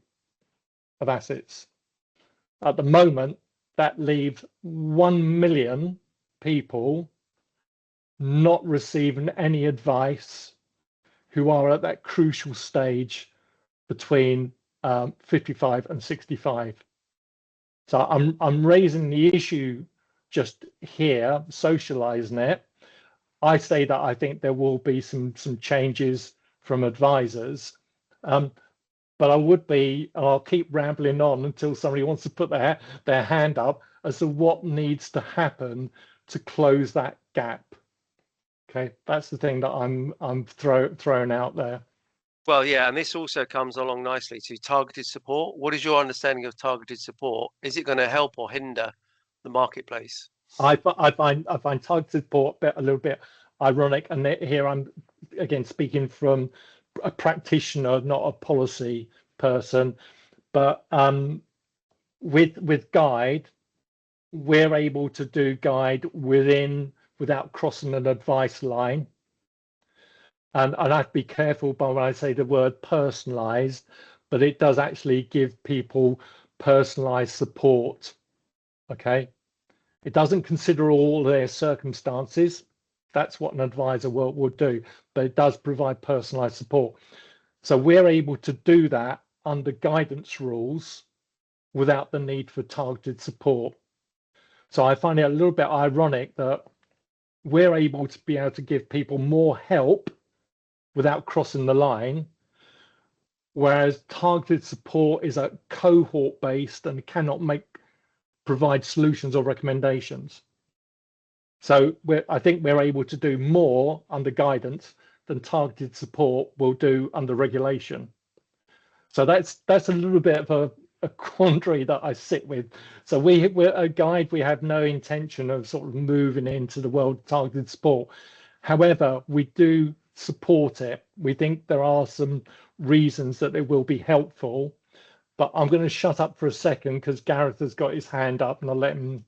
[SPEAKER 2] of assets. At the moment, that leaves 1 million people not receiving any advice, who are at that crucial stage between 55 and 65. So I'm raising the issue just here, socializing it. I say that I think there will be some changes from advisors. but I would be, and I'll keep rambling on until somebody wants to put their hand up as to what needs to happen to close that gap. Okay, that's the thing that I'm throwing out there.
[SPEAKER 1] Well, yeah, and this also comes along nicely to targeted support. What is your understanding of targeted support? Is it going to help or hinder the marketplace?
[SPEAKER 2] I find targeted support a little bit ironic, and here I'm again speaking from a practitioner, not a policy person, but with Guide, we're able to do Guide without crossing an advice line. And I have to be careful by when I say the word personalized, but it does actually give people personalized support. Okay. It doesn't consider all their circumstances. That's what an advisor would do, but it does provide personalized support. So we're able to do that under guidance rules without the need for targeted support. So I find it a little bit ironic that we're able to be able to give people more help without crossing the line, whereas targeted support is a cohort based and cannot provide solutions or recommendations. So I think we're able to do more under guidance than targeted support will do under regulation. So that's a little bit of a quandary that I sit with. So we're a Guide. We have no intention of sort of moving into the world of targeted support. However, we do support it. We think there are some reasons that it will be helpful. But I'm going to shut up for a second because Gareth has got his hand up, and I'll let him.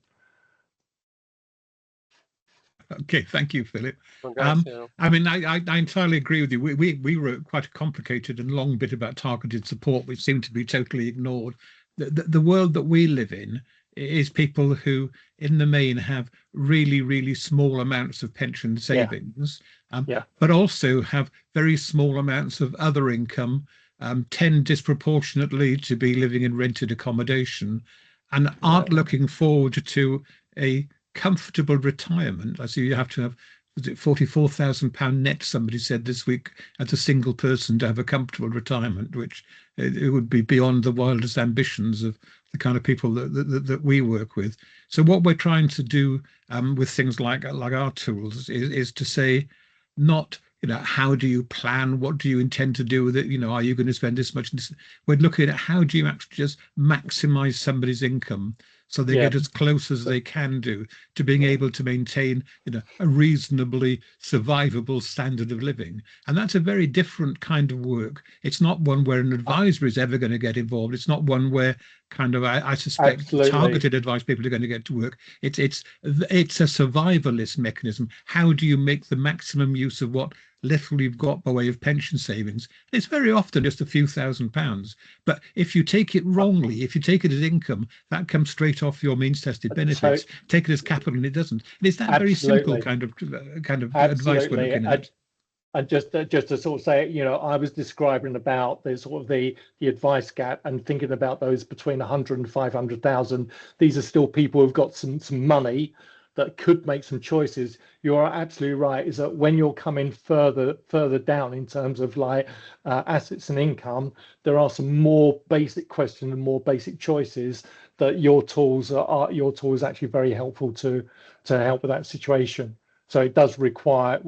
[SPEAKER 7] Okay, thank you, Philip. I mean, I entirely agree with you. We wrote quite a complicated and long bit about targeted support, which seemed to be totally ignored. The world that we live in is people who, in the main, have really, really small amounts of pension savings, but also have very small amounts of other income, tend disproportionately to be living in rented accommodation, and aren't looking forward to a comfortable retirement. I see you have to have, was it £44,000 net, somebody said this week, as a single person to have a comfortable retirement, which it would be beyond the wildest ambitions of the kind of people that we work with. So what we're trying to do with things like our tools is to say, not, how do you plan? What do you intend to do with it? Are you going to spend this much? We're looking at how do you actually just maximize somebody's income so they get as close as they can do to being able to maintain, a reasonably survivable standard of living. And that's a very different kind of work. It's not one where an advisor is ever going to get involved. It's not one where kind of, I suspect, targeted advice people are going to get to work. It's a survivalist mechanism. How do you make the maximum use of what little you've got by way of pension savings? It's very often just a few £1,000s. But if you take it wrongly, if you take it as income, that comes straight off your means tested benefits. Take it as capital and it doesn't. And it's that very simple kind of advice we're looking at.
[SPEAKER 2] And just to sort of say, I was describing about the sort of the advice gap and thinking about those between 100 and 500,000. These are still people who've got some money that could make some choices. You are absolutely right, is that when you're coming further down in terms of like assets and income, there are some more basic questions and more basic choices that your tools actually very helpful to help with that situation. So it does require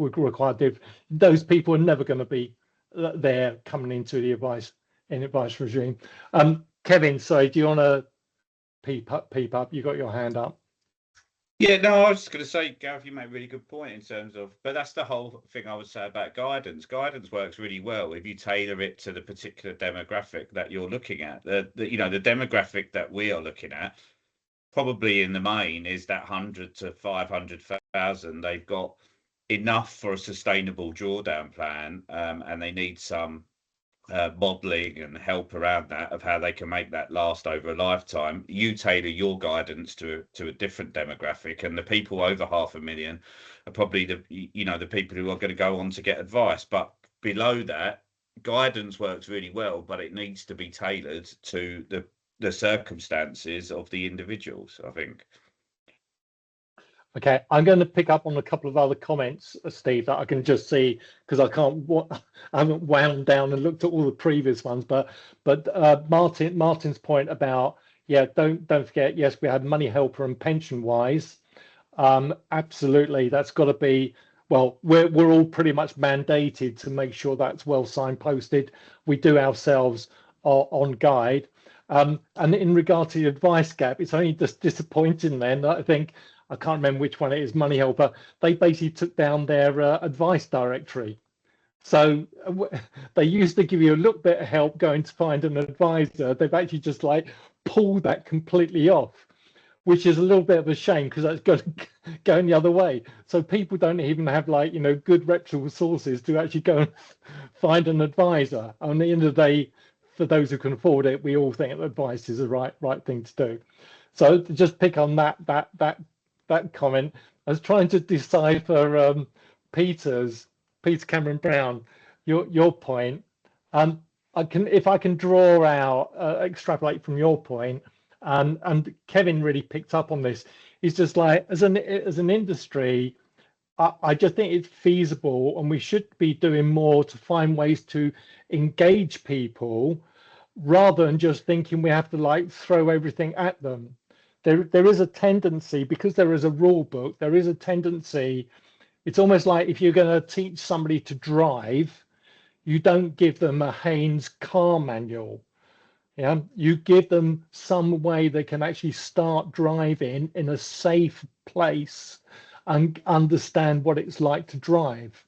[SPEAKER 2] those people are never going to be there coming into the advice regime. Kevin, sorry, do you want to peep up? You got your hand up.
[SPEAKER 8] Yeah, no, I was just going to say, Gareth, you made a really good point in terms of, but that's the whole thing I would say about guidance. Guidance works really well if you tailor it to the particular demographic that you're looking at. The demographic that we are looking at, probably in the main, is that 100 to 500,000. They've got enough for a sustainable drawdown plan, and they need some modelling and help around that of how they can make that last over a lifetime. You tailor your guidance to a different demographic, and the people over 500,000 are probably the people who are going to go on to get advice. But below that, guidance works really well, but it needs to be tailored to the circumstances of the individuals, I think.
[SPEAKER 2] Okay, I'm going to pick up on a couple of other comments, Steve, that I can just see because I haven't wound down and looked at all the previous ones. But Martin's point about, yeah, don't forget, yes, we have money helper and pension wise. Absolutely, that's got to be, well, we're all pretty much mandated to make sure that's well signposted. We do ourselves on Guide. And in regard to the advice gap, it's only just disappointing then that I think, I can't remember which one it is, Money Helper, they basically took down their advice directory. So they used to give you a little bit of help going to find an advisor. They've actually just like pulled that completely off, which is a little bit of a shame because that's going the other way. So people don't even have like, good reputable sources to actually go and find an advisor. And at the end of the day, for those who can afford it, we all think advice is the right thing to do. So to just pick on that comment, I was trying to decipher Peter Cameron Brown, your point. If I can draw out, extrapolate from your point, and Kevin really picked up on this. He's just like, as an industry, I just think it's feasible, and we should be doing more to find ways to engage people, rather than just thinking we have to like throw everything at them. There is a tendency, because there is a rule book, there is a tendency. It's almost like if you're going to teach somebody to drive, you don't give them a Haynes car manual. Yeah, you give them some way they can actually start driving in a safe place and understand what it's like to drive.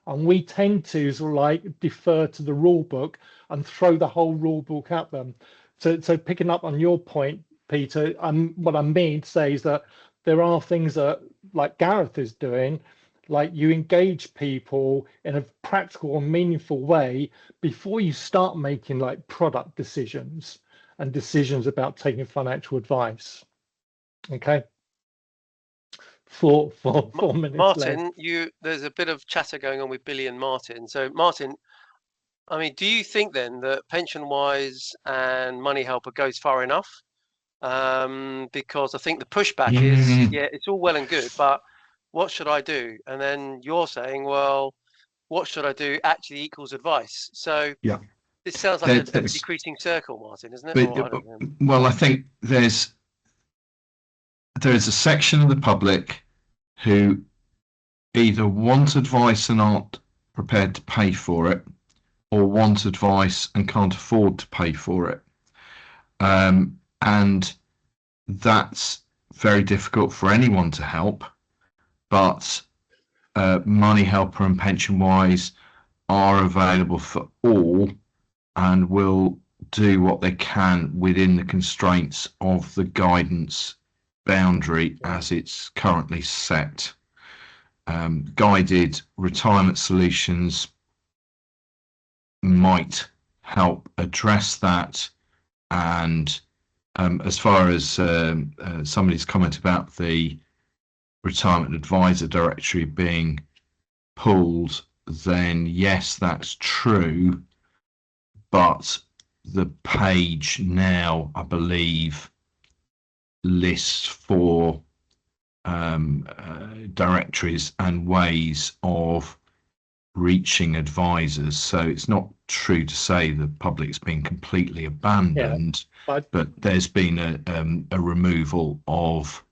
[SPEAKER 2] And we tend to sort of like defer to the rule book and throw the whole rule book at them. So picking up on your point, Peter, what I mean to say is that there are things that, like Gareth is doing, like you engage people in a practical and meaningful way before you start making like product decisions and decisions about taking financial advice. Okay. 4 minutes
[SPEAKER 1] Martin,
[SPEAKER 2] left.
[SPEAKER 1] There's a bit of chatter going on with Billy and Martin. So Martin, I mean, do you think then that PensionWise and Money Helper goes far enough? Because I think the pushback is, yeah, it's all well and good, but what should I do? And then you're saying, well, what should I do actually equals advice. So
[SPEAKER 5] yeah,
[SPEAKER 1] this sounds like a decreasing circle, Martin, isn't it?
[SPEAKER 5] But, well, I think there is a section of the public who either want advice and aren't prepared to pay for it, or want advice and can't afford to pay for it. And that's very difficult for anyone to help, but Money Helper and PensionWise are available for all and will do what they can within the constraints of the guidance boundary as it's currently set. Guided retirement solutions might help address that, and as far as somebody's comment about the retirement advisor directory being pulled, then yes, that's true, but the page now, I believe, lists for directories and ways of reaching advisors. So it's not true to say the public's been completely abandoned, but there's been a removal of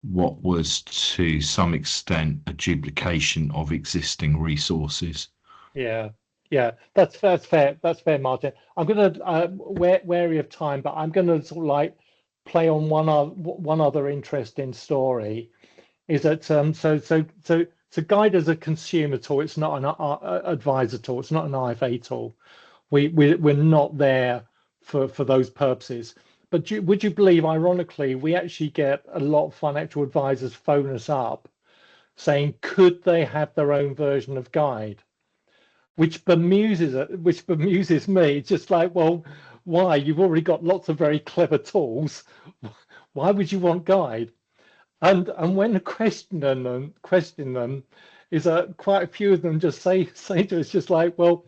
[SPEAKER 5] what was to some extent a duplication of existing resources.
[SPEAKER 2] Yeah, that's fair. That's fair, Martin. I'm gonna wary of time, but I'm gonna sort of like play on one other interesting story. Is that so Guide as a consumer tool, it's not an advisor tool, it's not an IFA tool. We're not there for those purposes. But would you believe, ironically, we actually get a lot of financial advisors phone us up saying, could they have their own version of Guide? Which bemuses me. It's just like, well, why? You've already got lots of very clever tools. Why would you want Guide? And when questioning them, is that quite a few of them just say to us just like, well,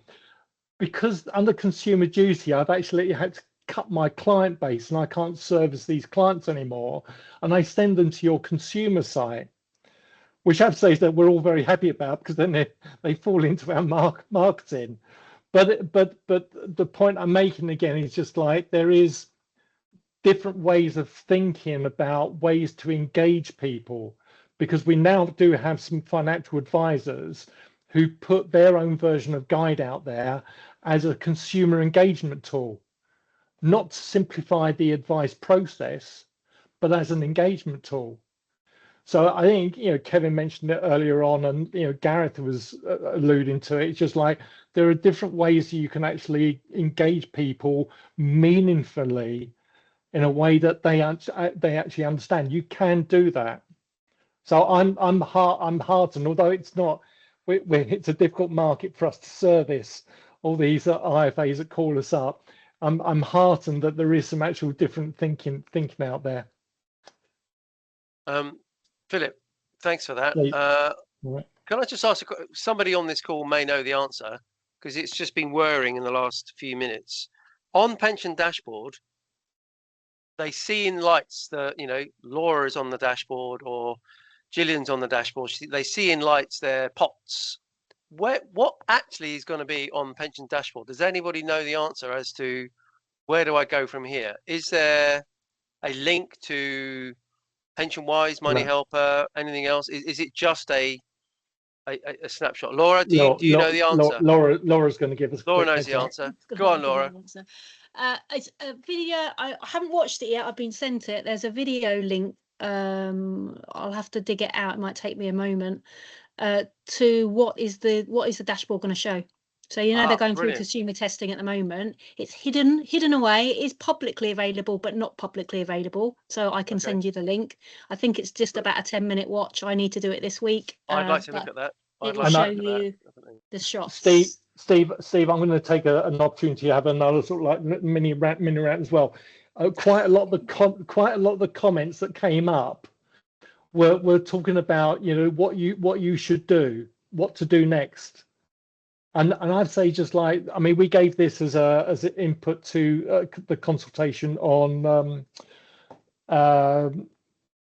[SPEAKER 2] because under consumer duty, I've actually had to cut my client base and I can't service these clients anymore, and I send them to your consumer site, which I have to say is that we're all very happy about, because then they fall into our marketing. But the point I'm making again is just like, there is different ways of thinking about ways to engage people, because we now do have some financial advisors who put their own version of Guide out there as a consumer engagement tool, not to simplify the advice process, but as an engagement tool. So I think, Kevin mentioned it earlier on, and, Gareth was alluding to it. It's just like, there are different ways you can actually engage people meaningfully in a way that they actually understand. You can do that. So I'm heartened, although it's not, it's a difficult market for us to service all these IFAs that call us up. I'm heartened that there is some actual different thinking out there.
[SPEAKER 1] Philip, thanks for that.
[SPEAKER 2] Right.
[SPEAKER 1] Can I just ask, somebody on this call may know the answer, because it's just been whirring in the last few minutes. On Pension Dashboard, they see in lights that, Laura is on the dashboard or Gillian's on the dashboard. They see in lights their pots. What actually is going to be on Pension Dashboard? Does anybody know the answer as to where do I go from here? Is there a link to PensionWise, Money Helper, anything else? Is it just a snapshot? Laura, do you know the answer?
[SPEAKER 2] Laura's going to give us.
[SPEAKER 1] Laura knows the answer. Go on, Laura.
[SPEAKER 6] It's a video. I haven't watched it yet. I've been sent it. There's a video link. I'll have to dig it out. It might take me a moment. To what is the dashboard going to show? So they're going through consumer testing at the moment. It's hidden away. It is publicly available, but not publicly available. So I can send you the link. I think it's just about a 10-minute watch. I need to do it this week.
[SPEAKER 1] I'd like to look at that.
[SPEAKER 6] It will show you the shots.
[SPEAKER 2] Steve, I'm going to take an opportunity to have another sort of like mini rant as well. Quite a lot of the comments that came up were talking about what you should do, what to do next. And I'd say, just like, I mean, we gave this as an input to the consultation on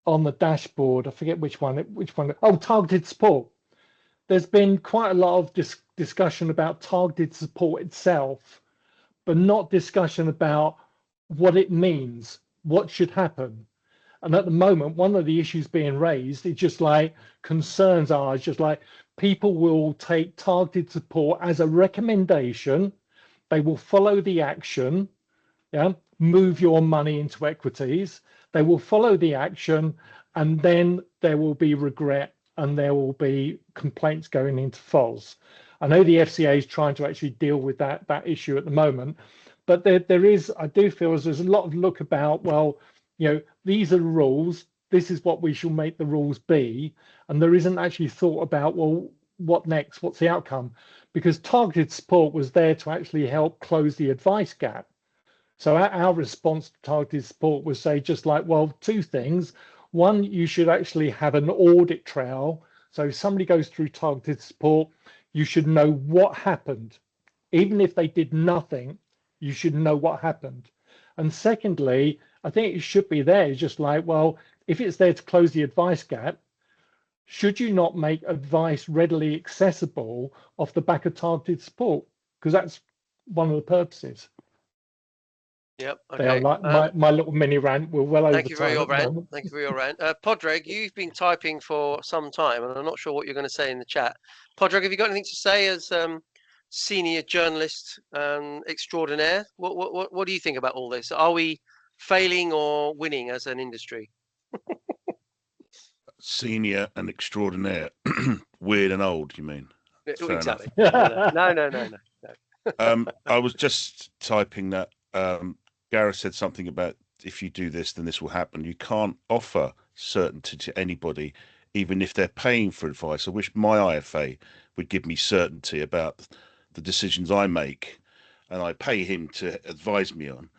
[SPEAKER 2] the dashboard. I forget which one. Oh, targeted support. There's been quite a lot of discussion about targeted support itself, but not discussion about what it means, what should happen. And at the moment, one of the issues being raised is just like, concerns are just like, people will take targeted support as a recommendation. They will follow the action, move your money into equities. They will follow the action, and then there will be regret and there will be complaints going into FOS. I know the FCA is trying to actually deal with that issue at the moment, but there is, I do feel there's a lot of look about, well, these are the rules. This is what we shall make the rules be. And there isn't actually thought about, well, what next? What's the outcome? Because targeted support was there to actually help close the advice gap. So our response to targeted support was say just like, well, two things. One, you should actually have an audit trail. So if somebody goes through targeted support, you should know what happened. Even if they did nothing, you should know what happened. And secondly, I think it should be there, just like, well, if it's there to close the advice gap, should you not make advice readily accessible off the back of targeted support? Because that's one of the purposes.
[SPEAKER 1] Yep. Okay.
[SPEAKER 2] Like my little mini rant. We're well over time.
[SPEAKER 1] Thank you for your rant. Thank you for your rant. Podreg, you've been typing for some time, and I'm not sure what you're going to say in the chat. Podreg, have you got anything to say as senior journalist extraordinaire? What do you think about all this? Are we failing or winning as an industry?
[SPEAKER 11] Senior and extraordinaire, weird and old, you mean?
[SPEAKER 1] Exactly. No.
[SPEAKER 11] I was just typing that Gareth said something about, if you do this, then this will happen. You can't offer certainty to anybody, even if they're paying for advice. I wish my IFA would give me certainty about the decisions I make, and I pay him to advise me on.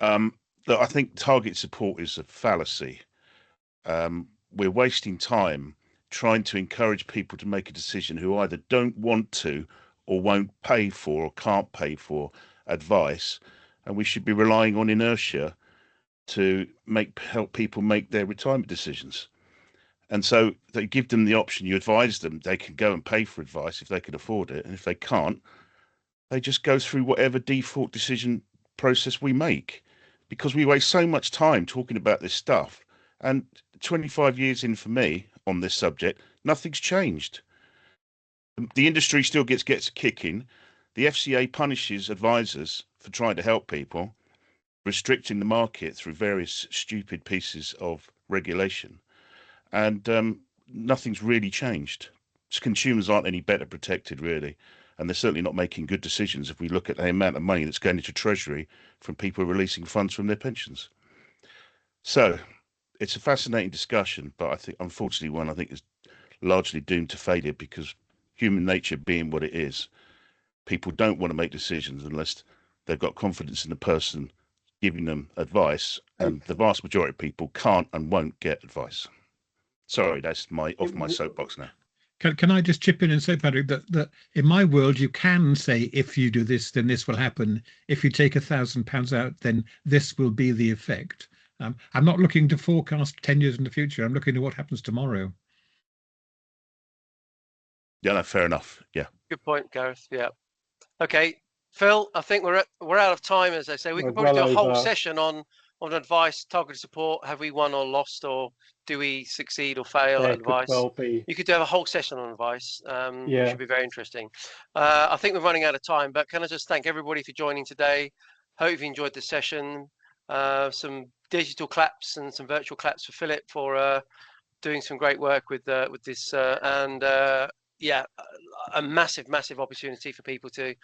[SPEAKER 11] I think target support is a fallacy. We're wasting time trying to encourage people to make a decision who either don't want to or won't pay for or can't pay for advice. and we should be relying on inertia to help people make their retirement decisions. And so they give them the option. You advise them they can go and pay for advice if they can afford it, and if they can't, they just go through whatever default decision process we make, because we waste so much time talking about this stuff. And 25 years in for me on this subject, nothing's changed. The industry still gets a kick in. The FCA punishes advisors for trying to help people, restricting the market through various stupid pieces of regulation. And nothing's really changed. Consumers aren't any better protected, really. And they're certainly not making good decisions if we look at the amount of money that's going into Treasury from people releasing funds from their pensions. So it's a fascinating discussion, but I think, unfortunately, one I think is largely doomed to failure, because human nature being what it is, people don't want to make decisions unless they've got confidence in the person giving them advice, and the vast majority of people can't and won't get advice. Sorry, that's off my soapbox now.
[SPEAKER 7] Can I just chip in and say, Patrick, that in my world you can say, if you do this, then this will happen. If you take £1,000 out, then this will be the effect. I'm not looking to forecast 10 years in the future. I'm looking at what happens tomorrow.
[SPEAKER 11] Yeah, no, fair enough. Yeah.
[SPEAKER 1] Good point, Gareth. Yeah. Okay, Phil, I think we're out of time, as I say. We could probably do a whole session on advice, targeted support. Have we won or lost, or do we succeed or fail at advice? You could have a whole session on advice, which should be very interesting. I think we're running out of time, but can I just thank everybody for joining today? Hope you enjoyed the session. Some digital claps and some virtual claps for Philip for doing some great work with this, yeah, a massive opportunity for people to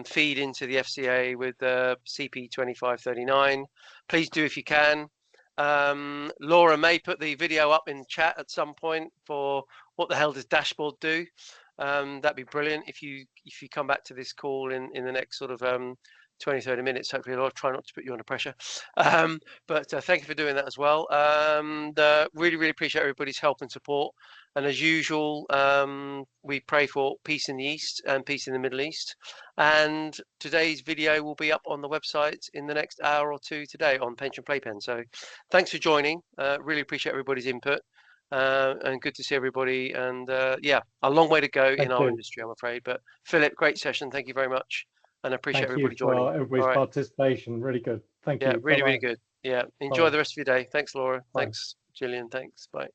[SPEAKER 1] feed into the FCA with CP2539. Please do if you can. Laura may put the video up in chat at some point for what the hell does dashboard do. That'd be brilliant if you come back to this call in the next sort of 20-30 minutes. Hopefully, I'll try not to put you under pressure. But thank you for doing that as well. Really appreciate everybody's help and support. And as usual, we pray for peace in the East and peace in the Middle East. And today's video will be up on the website in the next hour or two today on Pension Playpen. So thanks for joining. Really appreciate everybody's input. And good to see everybody. And yeah, a long way to go in our industry, I'm afraid. But Philip, great session. Thank you very much. And I appreciate everybody joining.
[SPEAKER 2] Everybody's participation. Really good. Thank you.
[SPEAKER 1] Yeah, really good. Yeah. Enjoy the rest of your day. Thanks, Laura. Thanks, Gillian. Thanks. Bye.